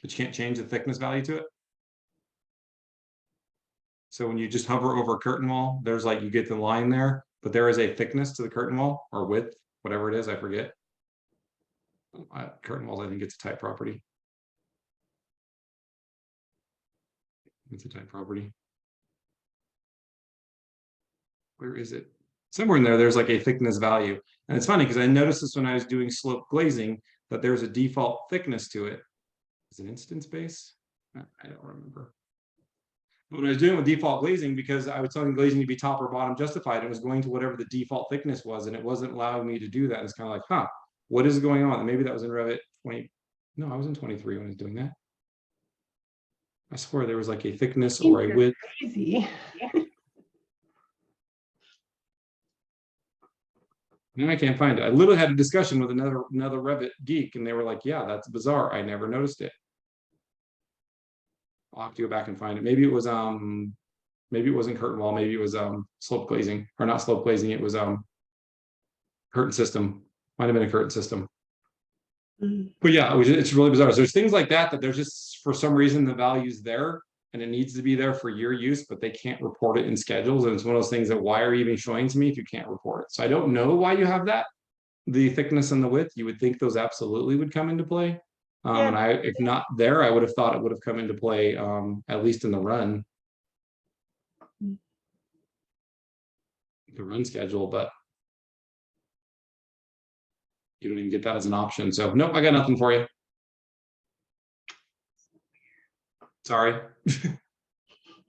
but you can't change the thickness value to it? So when you just hover over a curtain wall, there's like, you get the line there, but there is a thickness to the curtain wall or width, whatever it is, I forget. Curtain walls, I think it's a type property. It's a type property. Where is it? Somewhere in there, there's like a thickness value. And it's funny because I noticed this when I was doing slope glazing, that there's a default thickness to it. Is it instance base? I don't remember. But when I was doing it with default glazing, because I was telling glazing to be top or bottom justified, it was going to whatever the default thickness was, and it wasn't allowing me to do that. It's kind of like, huh, what is going on? And maybe that was in Revit 20. No, I was in 23 when I was doing that. I swear there was like a thickness or a width. Crazy. Now I can't find it. I literally had a discussion with another Revit geek, and they were like, yeah, that's bizarre. I never noticed it. I'll have to go back and find it. Maybe it wasn't curtain wall, maybe it was slope glazing, or not slope glazing, it was curtain system. Might have been a curtain system. But yeah, it's really bizarre. So there's things like that there's just, for some reason, the value's there and it needs to be there for your use, but they can't report it in schedules. And it's one of those things that, why are you even showing to me if you can't report it? So I don't know why you have that. The thickness and the width, you would think those absolutely would come into play. Yeah. And if not there, I would have thought it would have come into play, at least in the run schedule, but you don't even get that as an option. So nope, I got nothing for you. Sorry.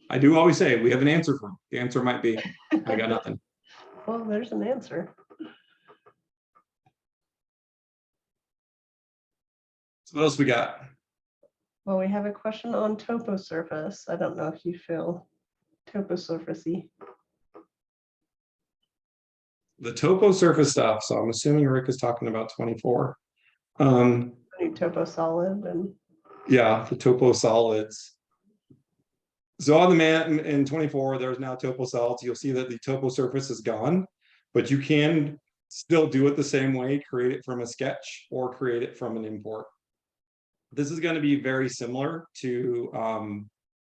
I do always say we have an answer for them. The answer might be, I got nothing. Well, there's an answer. So what else we got? Well, we have a question on topo surface. I don't know if you feel topo surfacey. The topo surface stuff. So I'm assuming Rick is talking about 24. New topo solid and Yeah, the topo solids. So on the man in 24, there's now topo solids. You'll see that the topo surface is gone, but you can still do it the same way, create it from a sketch or create it from an import. This is going to be very similar to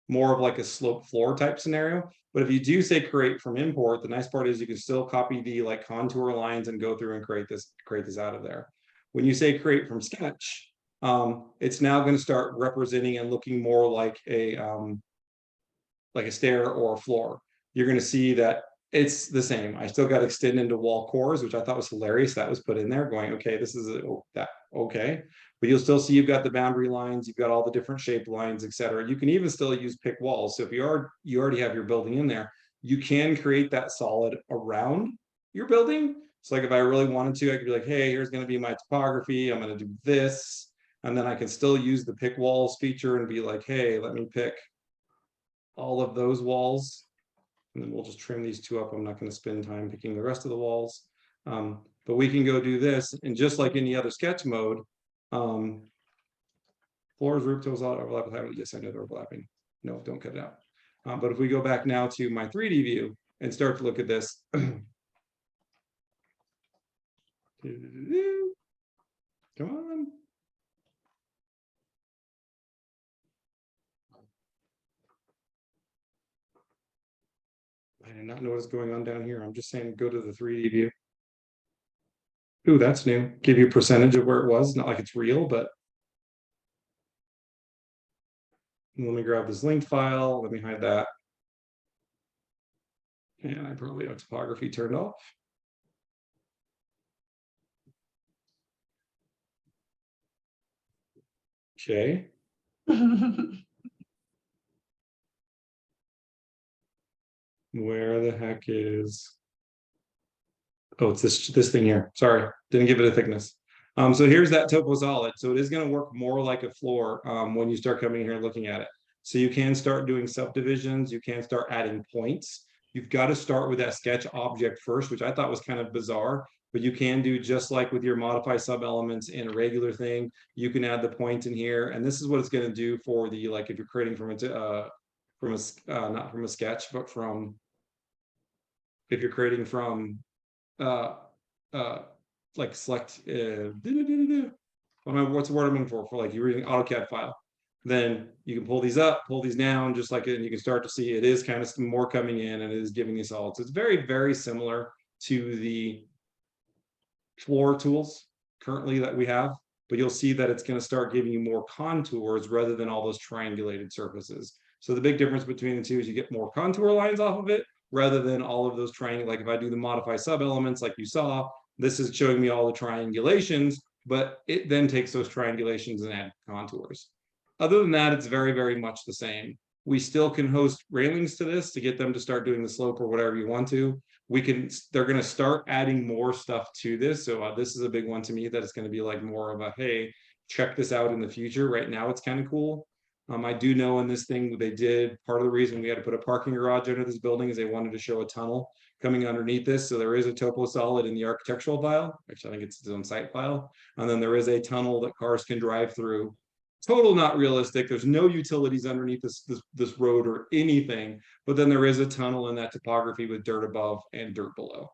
more of like a slope floor type scenario. But if you do say create from import, the nice part is you can still copy the like contour lines and go through and create this out of there. When you say create from sketch, it's now going to start representing and looking more like a stair or a floor. You're going to see that it's the same. I still got to extend into wall cores, which I thought was hilarious. That was put in there going, okay, this is okay. But you'll still see you've got the boundary lines, you've got all the different shaped lines, etc. You can even still use pick walls. So if you already have your building in there, you can create that solid around your building. So like if I really wanted to, I could be like, hey, here's going to be my topography. I'm going to do this. And then I can still use the pick walls feature and be like, hey, let me pick all of those walls. And then we'll just trim these two up. I'm not going to spend time picking the rest of the walls. But we can go do this. And just like any other sketch mode, floors, roof tills, all overlap. Yes, I know they're overlapping. No, don't cut it out. But if we go back now to my 3D view and start to look at this. Come on. I did not know what's going on down here. I'm just saying go to the 3D view. Ooh, that's new. Give you a percentage of where it was. Not like it's real, but let me grab this linked file. Let me hide that. And I probably have topography turned off. Okay. Where the heck is? Oh, it's this thing here. Sorry, didn't give it a thickness. So here's that topo solid. So it is going to work more like a floor when you start coming here and looking at it. So you can start doing subdivisions. You can start adding points. You've got to start with that sketch object first, which I thought was kind of bizarre. But you can do just like with your modify sub elements in a regular thing. You can add the point in here, and this is what it's going to do for the like if you're creating from a not from a sketch, but from if you're creating from like select what's the word I'm looking for like you're reading AutoCAD file, then you can pull these up, pull these down, just like it, and you can start to see it is kind of more coming in and it is giving you solids. So it's very, very similar to the floor tools currently that we have, but you'll see that it's going to start giving you more contours rather than all those triangulated surfaces. So the big difference between the two is you get more contour lines off of it rather than all of those triangle. Like if I do the modify sub elements, like you saw, this is showing me all the triangulations, but it then takes those triangulations and add contours. Other than that, it's very, very much the same. We still can host railings to this to get them to start doing the slope or whatever you want to. They're going to start adding more stuff to this. So this is a big one to me that it's going to be like more of a, hey, check this out in the future. Right now, it's kind of cool. I do know in this thing they did, part of the reason we had to put a parking garage under this building is they wanted to show a tunnel coming underneath this. So there is a topo solid in the architectural file, which I think it's its own site file. And then there is a tunnel that cars can drive through. Total not realistic. There's no utilities underneath this road or anything, but then there is a tunnel in that topography with dirt above and dirt below.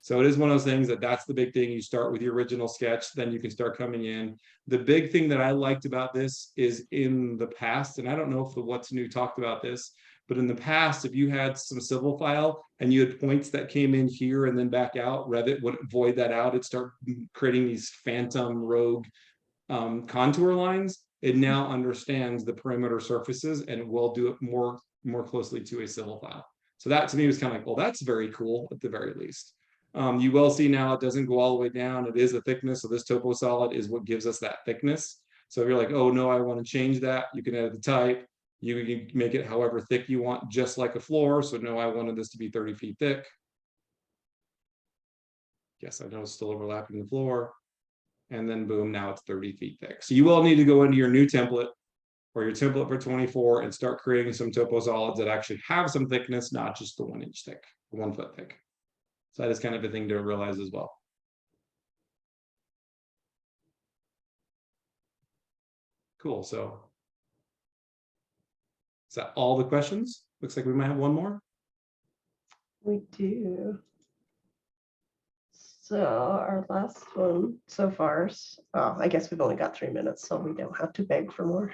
So it is one of those things that's the big thing. You start with your original sketch, then you can start coming in. The big thing that I liked about this is in the past, and I don't know if the What's New talked about this, but in the past, if you had some civil file and you had points that came in here and then back out, Revit would void that out. It'd start creating these phantom rogue contour lines. It now understands the perimeter surfaces and it will do it more closely to a civil file. So that to me was kind of like, well, that's very cool at the very least. You will see now it doesn't go all the way down. It is a thickness. So this topo solid is what gives us that thickness. So if you're like, oh no, I want to change that, you can edit the type. You can make it however thick you want, just like a floor. So no, I wanted this to be 30 feet thick. Yes, I know it's still overlapping the floor. And then boom, now it's 30 feet thick. So you all need to go into your new template or your template for 24 and start creating some topo solids that actually have some thickness, not just the 1 inch thick, 1 foot thick. So that is kind of a thing to realize as well. Cool. So is that all the questions? Looks like we might have one more. We do. So our last one so far, I guess we've only got 3 minutes, so we don't have to beg for more.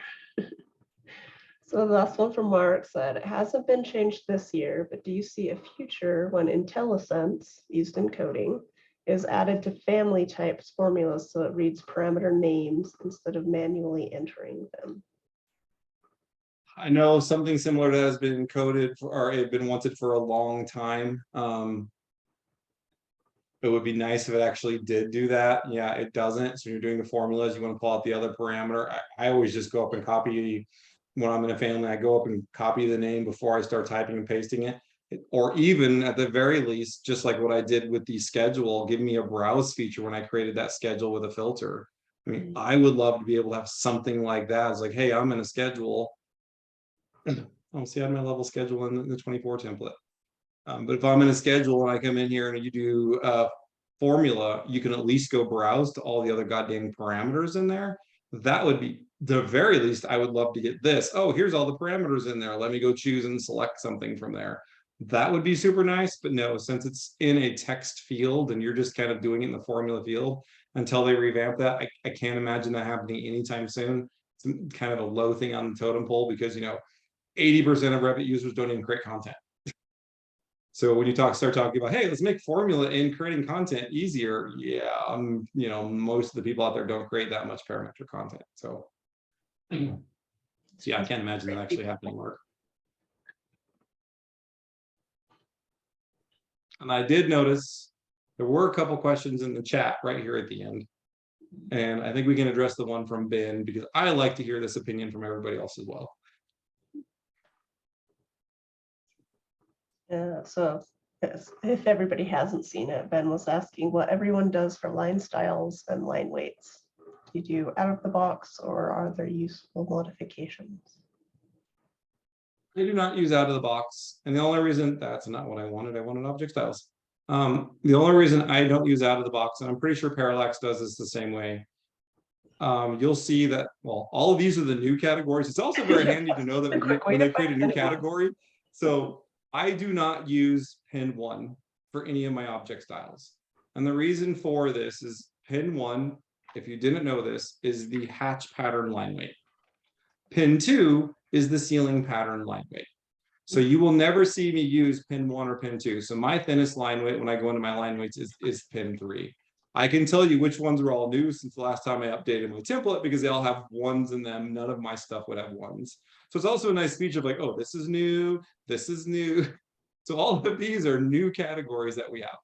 So the last one from Mark said, it hasn't been changed this year, but do you see a future when IntelliSense, used in coding, is added to family types formulas so it reads parameter names instead of manually entering them? I know something similar to that has been coded for, or it been wanted for a long time. It would be nice if it actually did do that. Yeah, it doesn't. So when you're doing the formulas, you want to pull out the other parameter. I always just go up and copy. When I'm in a family, I go up and copy the name before I start typing and pasting it. Or even at the very least, just like what I did with the schedule, give me a browse feature when I created that schedule with a filter. I mean, I would love to be able to have something like that. It's like, hey, I'm in a schedule. I'll see I have my level schedule in the 24 template. But if I'm in a schedule and I come in here and you do formula, you can at least go browse to all the other goddamn parameters in there. That would be the very least. I would love to get this. Oh, here's all the parameters in there. Let me go choose and select something from there. That would be super nice. But no, since it's in a text field and you're just kind of doing it in the formula field until they revamp that, I can't imagine that happening anytime soon. It's kind of a low thing on the totem pole because, you know, 80% of Revit users don't even create content. So when you start talking about, hey, let's make formula in creating content easier. Yeah, you know, most of the people out there don't create that much parametric content. So yeah, I can't imagine that actually happening, Mark. And I did notice there were a couple questions in the chat right here at the end. And I think we can address the one from Ben because I like to hear this opinion from everybody else as well. Yeah, so if everybody hasn't seen it, Ben was asking what everyone does for line styles and line weights. Do you do out of the box or are there useful modifications? I do not use out of the box. And the only reason that's not what I wanted object styles. The only reason I don't use out of the box, and I'm pretty sure Parallax does this the same way. You'll see that, well, all of these are the new categories. It's also very handy to know that when they create a new category. So I do not use pin 1 for any of my object styles. And the reason for this is pin 1, if you didn't know this, is the hatch pattern line weight. Pin 2 is the ceiling pattern line weight. So you will never see me use pin 1 or pin 2. So my thinnest line weight when I go into my line weights is pin 3. I can tell you which ones are all new since the last time I updated my template because they all have 1s in them. None of my stuff would have 1s. So it's also a nice feature of like, oh, this is new, this is new. So all of these are new categories that we have.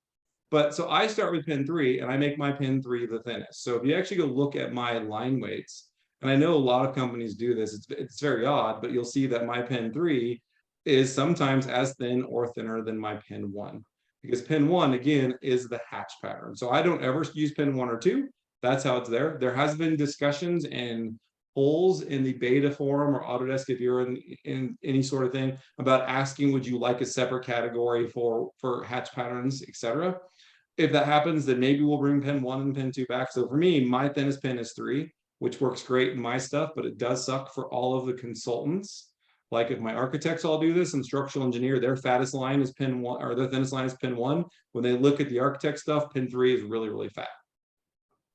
But so I start with pin 3 and I make my pin 3 the thinnest. So if you actually go look at my line weights, and I know a lot of companies do this, it's very odd, but you'll see that my pin 3 is sometimes as thin or thinner than my pin 1. Because pin 1, again, is the hatch pattern. So I don't ever use pin 1 or 2. That's how it's there. There has been discussions and polls in the beta forum or Autodesk, if you're in any sort of thing, about asking, would you like a separate category for hatch patterns, etc. If that happens, then maybe we'll bring pin 1 and pin 2 back. So for me, my thinnest pin is 3, which works great in my stuff, but it does suck for all of the consultants. Like if my architects all do this and structural engineer, their fattest line is pin 1 or their thinnest line is pin 1. When they look at the architect stuff, pin 3 is really, really fat.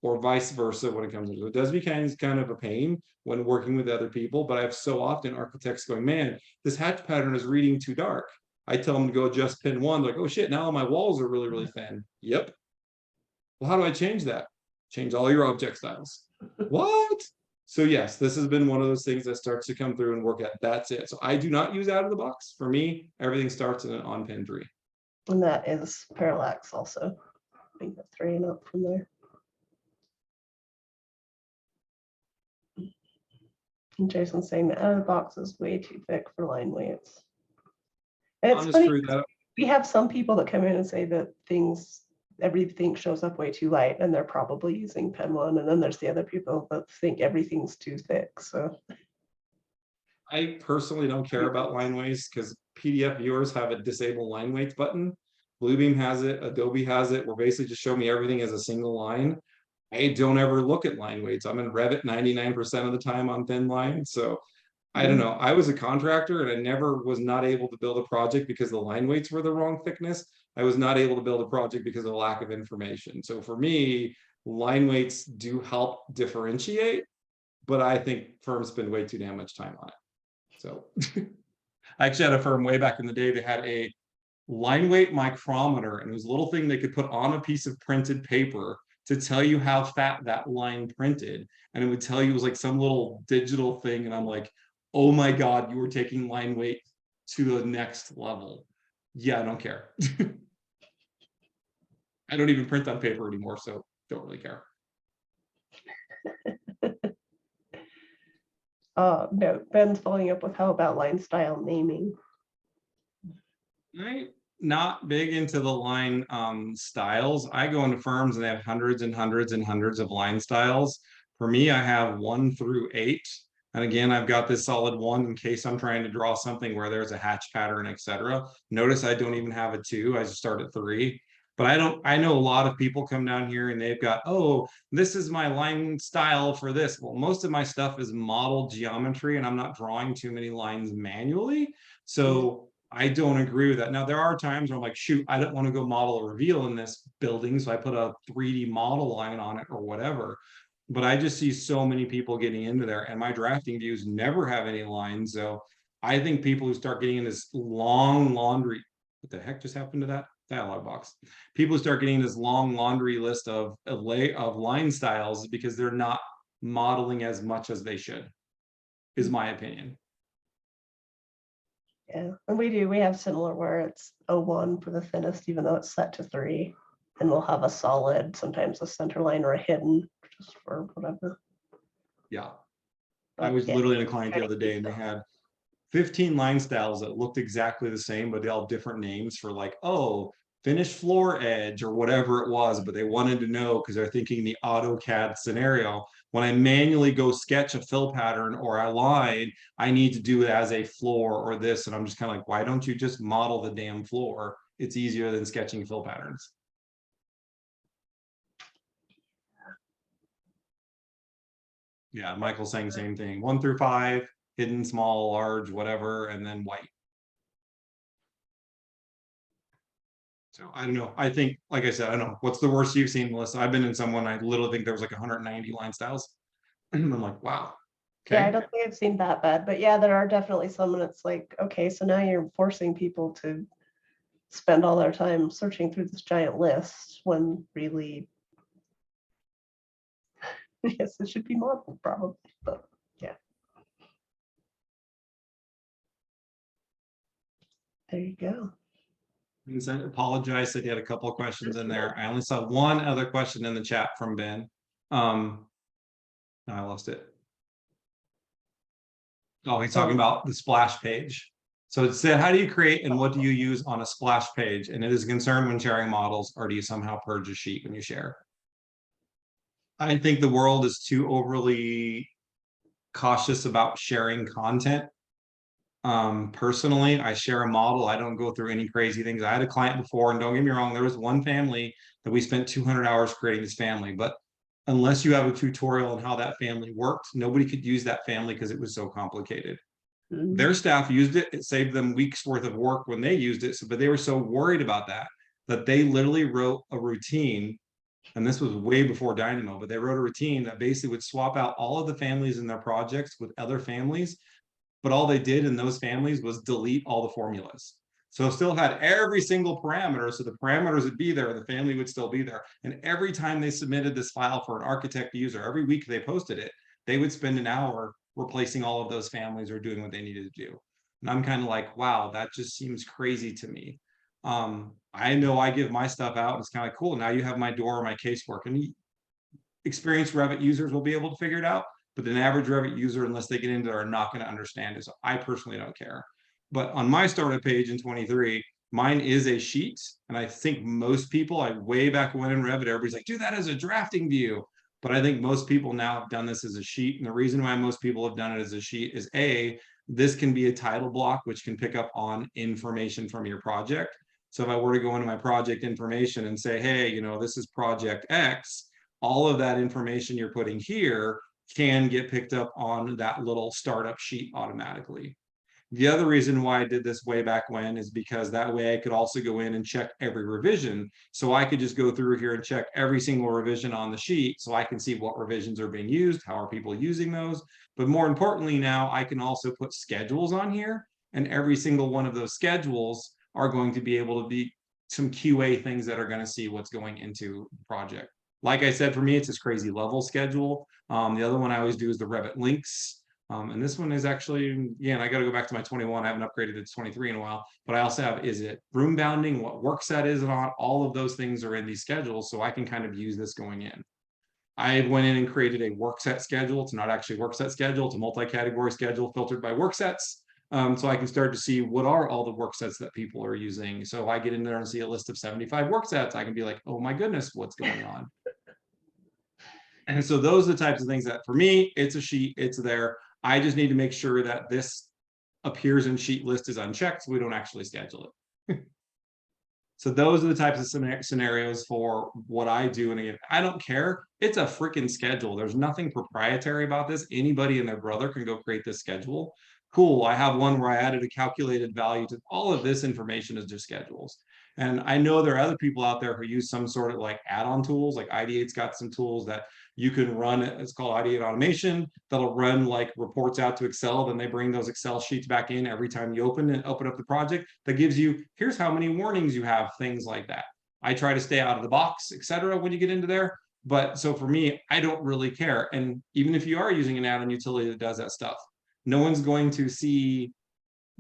Or vice versa when it comes to it. It does become kind of a pain when working with other people, but I have so often architects going, man, this hatch pattern is reading too dark. I tell them to go adjust pin 1. They're like, oh shit, now my walls are really, really thin. Yep. Well, how do I change that? Change all your object styles. What? So yes, this has been one of those things that starts to come through and work at. That's it. So I do not use out of the box. For me, everything starts on pin 3. And that is Parallax also. I think that's 3 and up from there. And Jason's saying the edit box is way too thick for line weights. And I'll it's just funny, screw that up. we have some people that come in and say that everything shows up way too light, and they're probably using Pen One. And then there's the other people that think everything's too thick. So I personally don't care about line weights because PDF viewers have a disable line weights button. Bluebeam has it, Adobe has it, where basically just show me everything as a single line. I don't ever look at line weights. I'm in Revit 99% of the time on thin line. So I don't know. I was a contractor and I never was not able to build a project because the line weights were the wrong thickness. I was not able to build a project because of lack of information. So for me, line weights do help differentiate, but I think firms spend way too damn much time on it. So I actually had a firm way back in the day that had a line weight micrometer, and it was a little thing they could put on a piece of printed paper to tell you how fat that line printed. And it would tell you, it was like some little digital thing. And I'm like, oh my God, you were taking line weight to the next level. Yeah, I don't care. I don't even print on paper anymore, so don't really care. No, Ben's following up with how about line style naming? I'm not big into the line styles. I go into firms and they have hundreds and hundreds and hundreds of line styles. For me, I have 1 through 8. And again, I've got this solid 1 in case I'm trying to draw something where there's a hatch pattern, etc. Notice I don't even have a 2. I just start at 3. But I know a lot of people come down here and they've got, oh, this is my line style for this. Well, most of my stuff is model geometry and I'm not drawing too many lines manually. So I don't agree with that. Now, there are times where I'm like, shoot, I don't want to go model a reveal in this building. So I put a 3D model line on it or whatever. But I just see so many people getting into there, and my drafting views never have any lines. So I think people who start getting in this long laundry, what the heck just happened to that dialog box? People who start getting this long laundry list of line styles because they're not modeling as much as they should, is my opinion. Yeah, and we have similar where it's 01 for the thinnest, even though it's set to 3. And we'll have a solid, sometimes a center line or a hidden, just for whatever. Yeah. But I was yeah, literally in a client the other day and they had 15 line styles that looked exactly the same, but they all have different names for like, oh, finished floor edge or whatever it was. But they wanted to know because they're thinking the AutoCAD scenario. When I manually go sketch a fill pattern or a line, I need to do it as a floor or this. And I'm just kind of like, why don't you just model the damn floor? It's easier than sketching fill patterns. Yeah, Michael's saying the same thing. 1 through 5, hidden, small, large, whatever, and then white. So I don't know. I think, like I said, I don't know. What's the worst you've seen, Melissa? I've been in someone, I literally think there was like 190 line styles. I'm like, wow. Okay. Yeah, I don't think I've seen that bad, but yeah, there are definitely some, and it's like, okay, so now you're forcing people to spend all their time searching through this giant list when really, yes, it should be modeled probably, but yeah. There you go. Vincent apologized that he had a couple of questions in there. I only saw one other question in the chat from Ben. I lost it. Oh, he's talking about the splash page. So it said, how do you create and what do you use on a splash page? And it is a concern when sharing models, or do you somehow purge a sheet when you share? I think the world is too overly cautious about sharing content. Personally, I share a model. I don't go through any crazy things. I had a client before, and don't get me wrong, there was one family that we spent 200 hours creating this family, but unless you have a tutorial on how that family worked, nobody could use that family because it was so complicated. Their staff used it. It saved them weeks worth of work when they used it. So, but they were so worried about that they literally wrote a routine. And this was way before Dynamo, but they wrote a routine that basically would swap out all of the families in their projects with other families. But all they did in those families was delete all the formulas. So still had every single parameter. So the parameters would be there, the family would still be there. And every time they submitted this file for an architect user, every week they posted it, they would spend an hour replacing all of those families or doing what they needed to do. And I'm kind of like, wow, that just seems crazy to me. I know I give my stuff out and it's kind of like, cool. Now you have my door or my casework, and experienced Revit users will be able to figure it out. but an average Revit user, unless they get into it, are not going to understand it. So I personally don't care. But on my startup page in 23, mine is a sheet. And I think most people, way back when in Revit, everybody's like, do that as a drafting view. But I think most people now have done this as a sheet. And the reason why most people have done it as a sheet is this can be a title block, which can pick up on information from your project. So if I were to go into my project information and say, hey, you know, this is project X, all of that information you're putting here can get picked up on that little startup sheet automatically. The other reason why I did this way back when is because that way I could also go in and check every revision. So I could just go through here and check every single revision on the sheet so I can see what revisions are being used, how are people using those. But more importantly, now I can also put schedules on here, and every single one of those schedules are going to be able to be some QA things that are going to see what's going into the project. Like I said, for me, it's this crazy level schedule. The other one I always do is the Revit links. And this one is actually, yeah, and I got to go back to my 21. I haven't upgraded it to 23 in a while, but I also have, is it room bounding, what work set is it on? All of those things are in these schedules, so I can kind of use this going in. I went in and created a work set schedule. It's not actually a work set schedule. It's a multi-category schedule filtered by work sets. So I can start to see what are all the work sets that people are using. So if I get in there and see a list of 75 work sets, I can be like, oh my goodness, what's going on? And so those are the types of things that for me, it's a sheet, it's there. I just need to make sure that this appears in sheet list is unchecked so we don't actually schedule it. So those are the types of scenarios for what I do. And again, I don't care. It's a freaking schedule. There's nothing proprietary about this. Anybody and their brother can go create this schedule. Cool. I have one where I added a calculated value to all of this information is just schedules. And I know there are other people out there who use some sort of like add-on tools, like Ideate's got some tools that you can run. It's called Ideate Automation that'll run like reports out to Excel. Then they bring those Excel sheets back in every time you open up the project. That gives you, here's how many warnings you have, things like that. I try to stay out of the box, etc. when you get into there. But so for me, I don't really care. And even if you are using an add-on utility that does that stuff, no one's going to see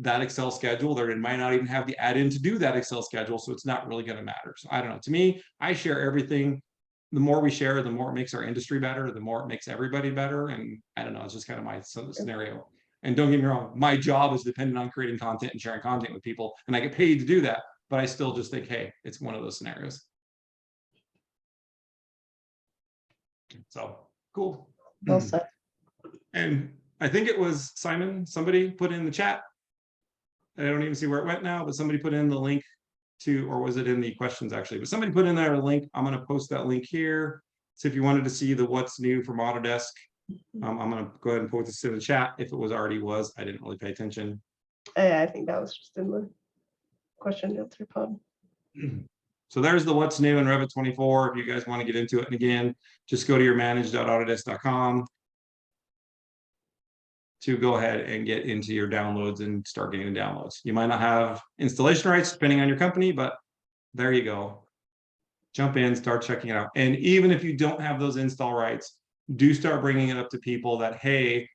that Excel schedule. They might not even have the add-in to do that Excel schedule, so it's not really going to matter. So I don't know. To me, I share everything. The more we share, the more it makes our industry better, the more it makes everybody better. And I don't know, it's just kind of my scenario. And don't get me wrong, my job is dependent on creating content and sharing content with people, and I get paid to do that. But I still just think, hey, it's one of those scenarios. So cool. Well said. And I think it was Simon, somebody put in the chat. I don't even see where it went now, but somebody put in the link to, or was it in the questions actually? But somebody put in there a link. I'm going to post that link here. So if you wanted to see the what's new from Autodesk, I'm going to go ahead and post this in the chat. If it was already was, I didn't really pay attention. I think that was just in the question and answer pod. So there's the what's new in Revit 24. If you guys want to get into it, and again, just go to your manage.autodesk.com to go ahead and get into your downloads and start getting the downloads. You might not have installation rights depending on your company, but there you go. Jump in, start checking it out. And even if you don't have those install rights, do start bringing it up to people that, hey,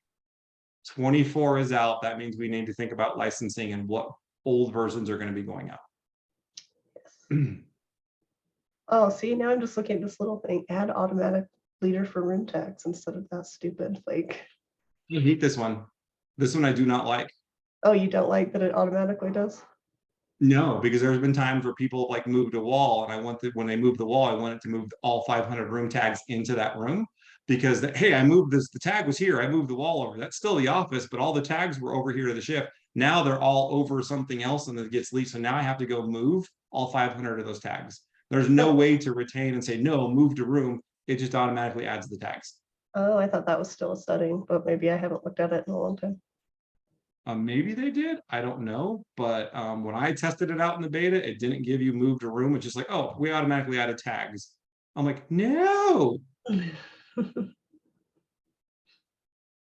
24 is out. That means we need to think about licensing and what old versions are going to be going out. Yes. Oh, see, now I'm just looking at this little thing, add automatic leader for room tags instead of that stupid, like. I hate this one. This one I do not like. Oh, you don't like that it automatically does? No, because there's been times where people like moved a wall, and I want when they move the wall, I want it to move all 500 room tags into that room, because hey, I moved this, the tag was here, I moved the wall over. That's still the office, but all the tags were over here to the shift. Now they're all over something else and it gets leaked. So now I have to go move all 500 of those tags. There's no way to retain and say, no, move to room. It just automatically adds the tags. Oh, I thought that was still a setting, but maybe I haven't looked at it in a long time. Maybe they did, I don't know. But when I tested it out in the beta, it didn't give you move to room. It's just like, oh, we automatically added tags. I'm like, no.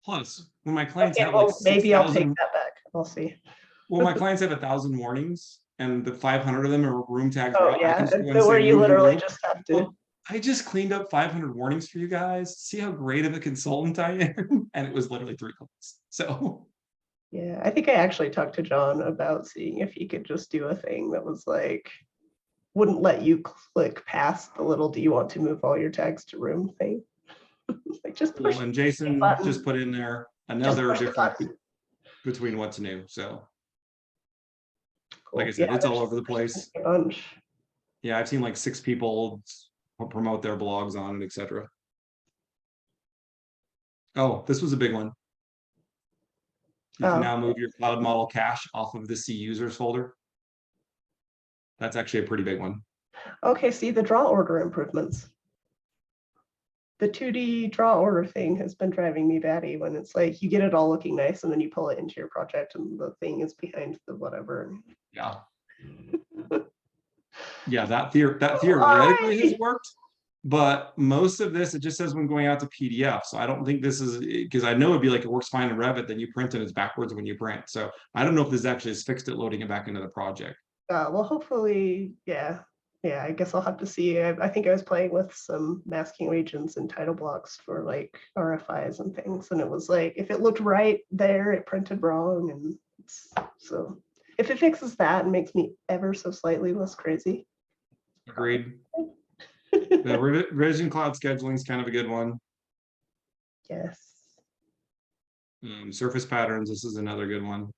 Plus, when my clients have like maybe 6, I'll take that back. We'll see. Well, my clients have 1,000 warnings, and the 500 of them are room tags. Oh yeah, so where you literally just have to. Well, I just cleaned up 500 warnings for you guys. See how great of a consultant I am, and it was literally 3 clicks. So. Yeah, I think I actually talked to John about seeing if he could just do a thing that was like, wouldn't let you click past the little, do you want to move all your tags to room thing? Like just push Well, and the Jason button. just put in there Just another push the difference button. between what's new. So Cool. like I said, Yeah, it's all over the place. a bunch. Yeah, I've seen like 6 people promote their blogs on it, etc. Oh, this was a big one. You can Oh, now move your cloud model cache off of the C users folder. That's actually a pretty big one. okay. See the draw order improvements. The 2D draw order thing has been driving me batty when it's like you get it all looking nice and then you pull it into your project and the thing is behind the whatever. Yeah. Yeah, that theoretically has worked, but most of this, it just says when going out to PDF. So I don't think this is, because I know it'd be like it works fine in Revit, then you print and it's backwards when you print. So I don't know if this actually is fixed at loading it back into the project. Well, hopefully, yeah. Yeah, I guess I'll have to see. I think I was playing with some masking regions and title blocks for like RFIs and things. And it was like, if it looked right there, it printed wrong. And so if it fixes that and makes me ever so slightly less crazy. Agreed. The revision cloud scheduling is kind of a good one. Yes. Surface patterns, this is another good one.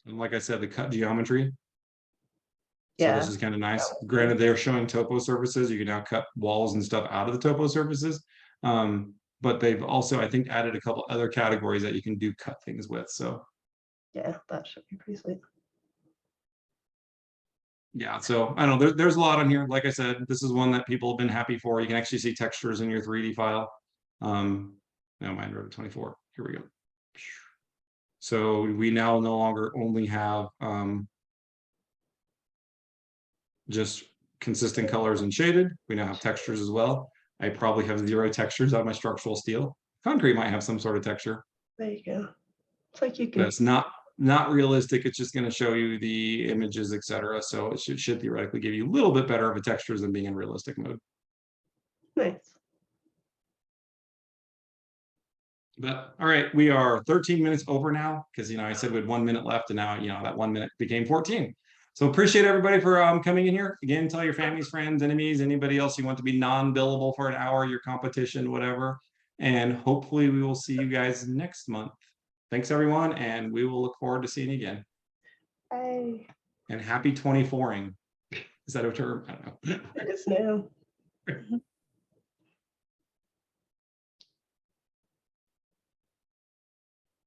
And like I said, the cut geometry. So Yeah. this is kind of nice. Granted, they're showing topo surfaces. You can now cut walls and stuff out of the topo surfaces. But they've also, I think, added a couple other categories that you can do cut things with. So Yeah, that should be pretty sweet. yeah, so I don't know, there's a lot on here. Like I said, this is one that people have been happy for. You can actually see textures in your 3D file. No, mine Revit 24. Here we go. So we now no longer only have just consistent colors and shaded. We now have textures as well. I probably have 0 textures on my structural steel. Concrete might have some sort of texture. There you go. It's like you But can. it's not realistic. It's just going to show you the images, etc. So it should theoretically give you a little bit better of a textures than being in realistic mode. Nice. But all right, we are 13 minutes over now because I said we had 1 minute left, and now that 1 minute became 14. So appreciate everybody for coming in here. Again, tell your families, friends, enemies, anybody else you want to be non-billable for an hour, your competition, whatever. And hopefully we will see you guys next month. Thanks everyone, and we will look forward to seeing you again. Bye. And happy 24ing. Is that a term? I don't know. It is now.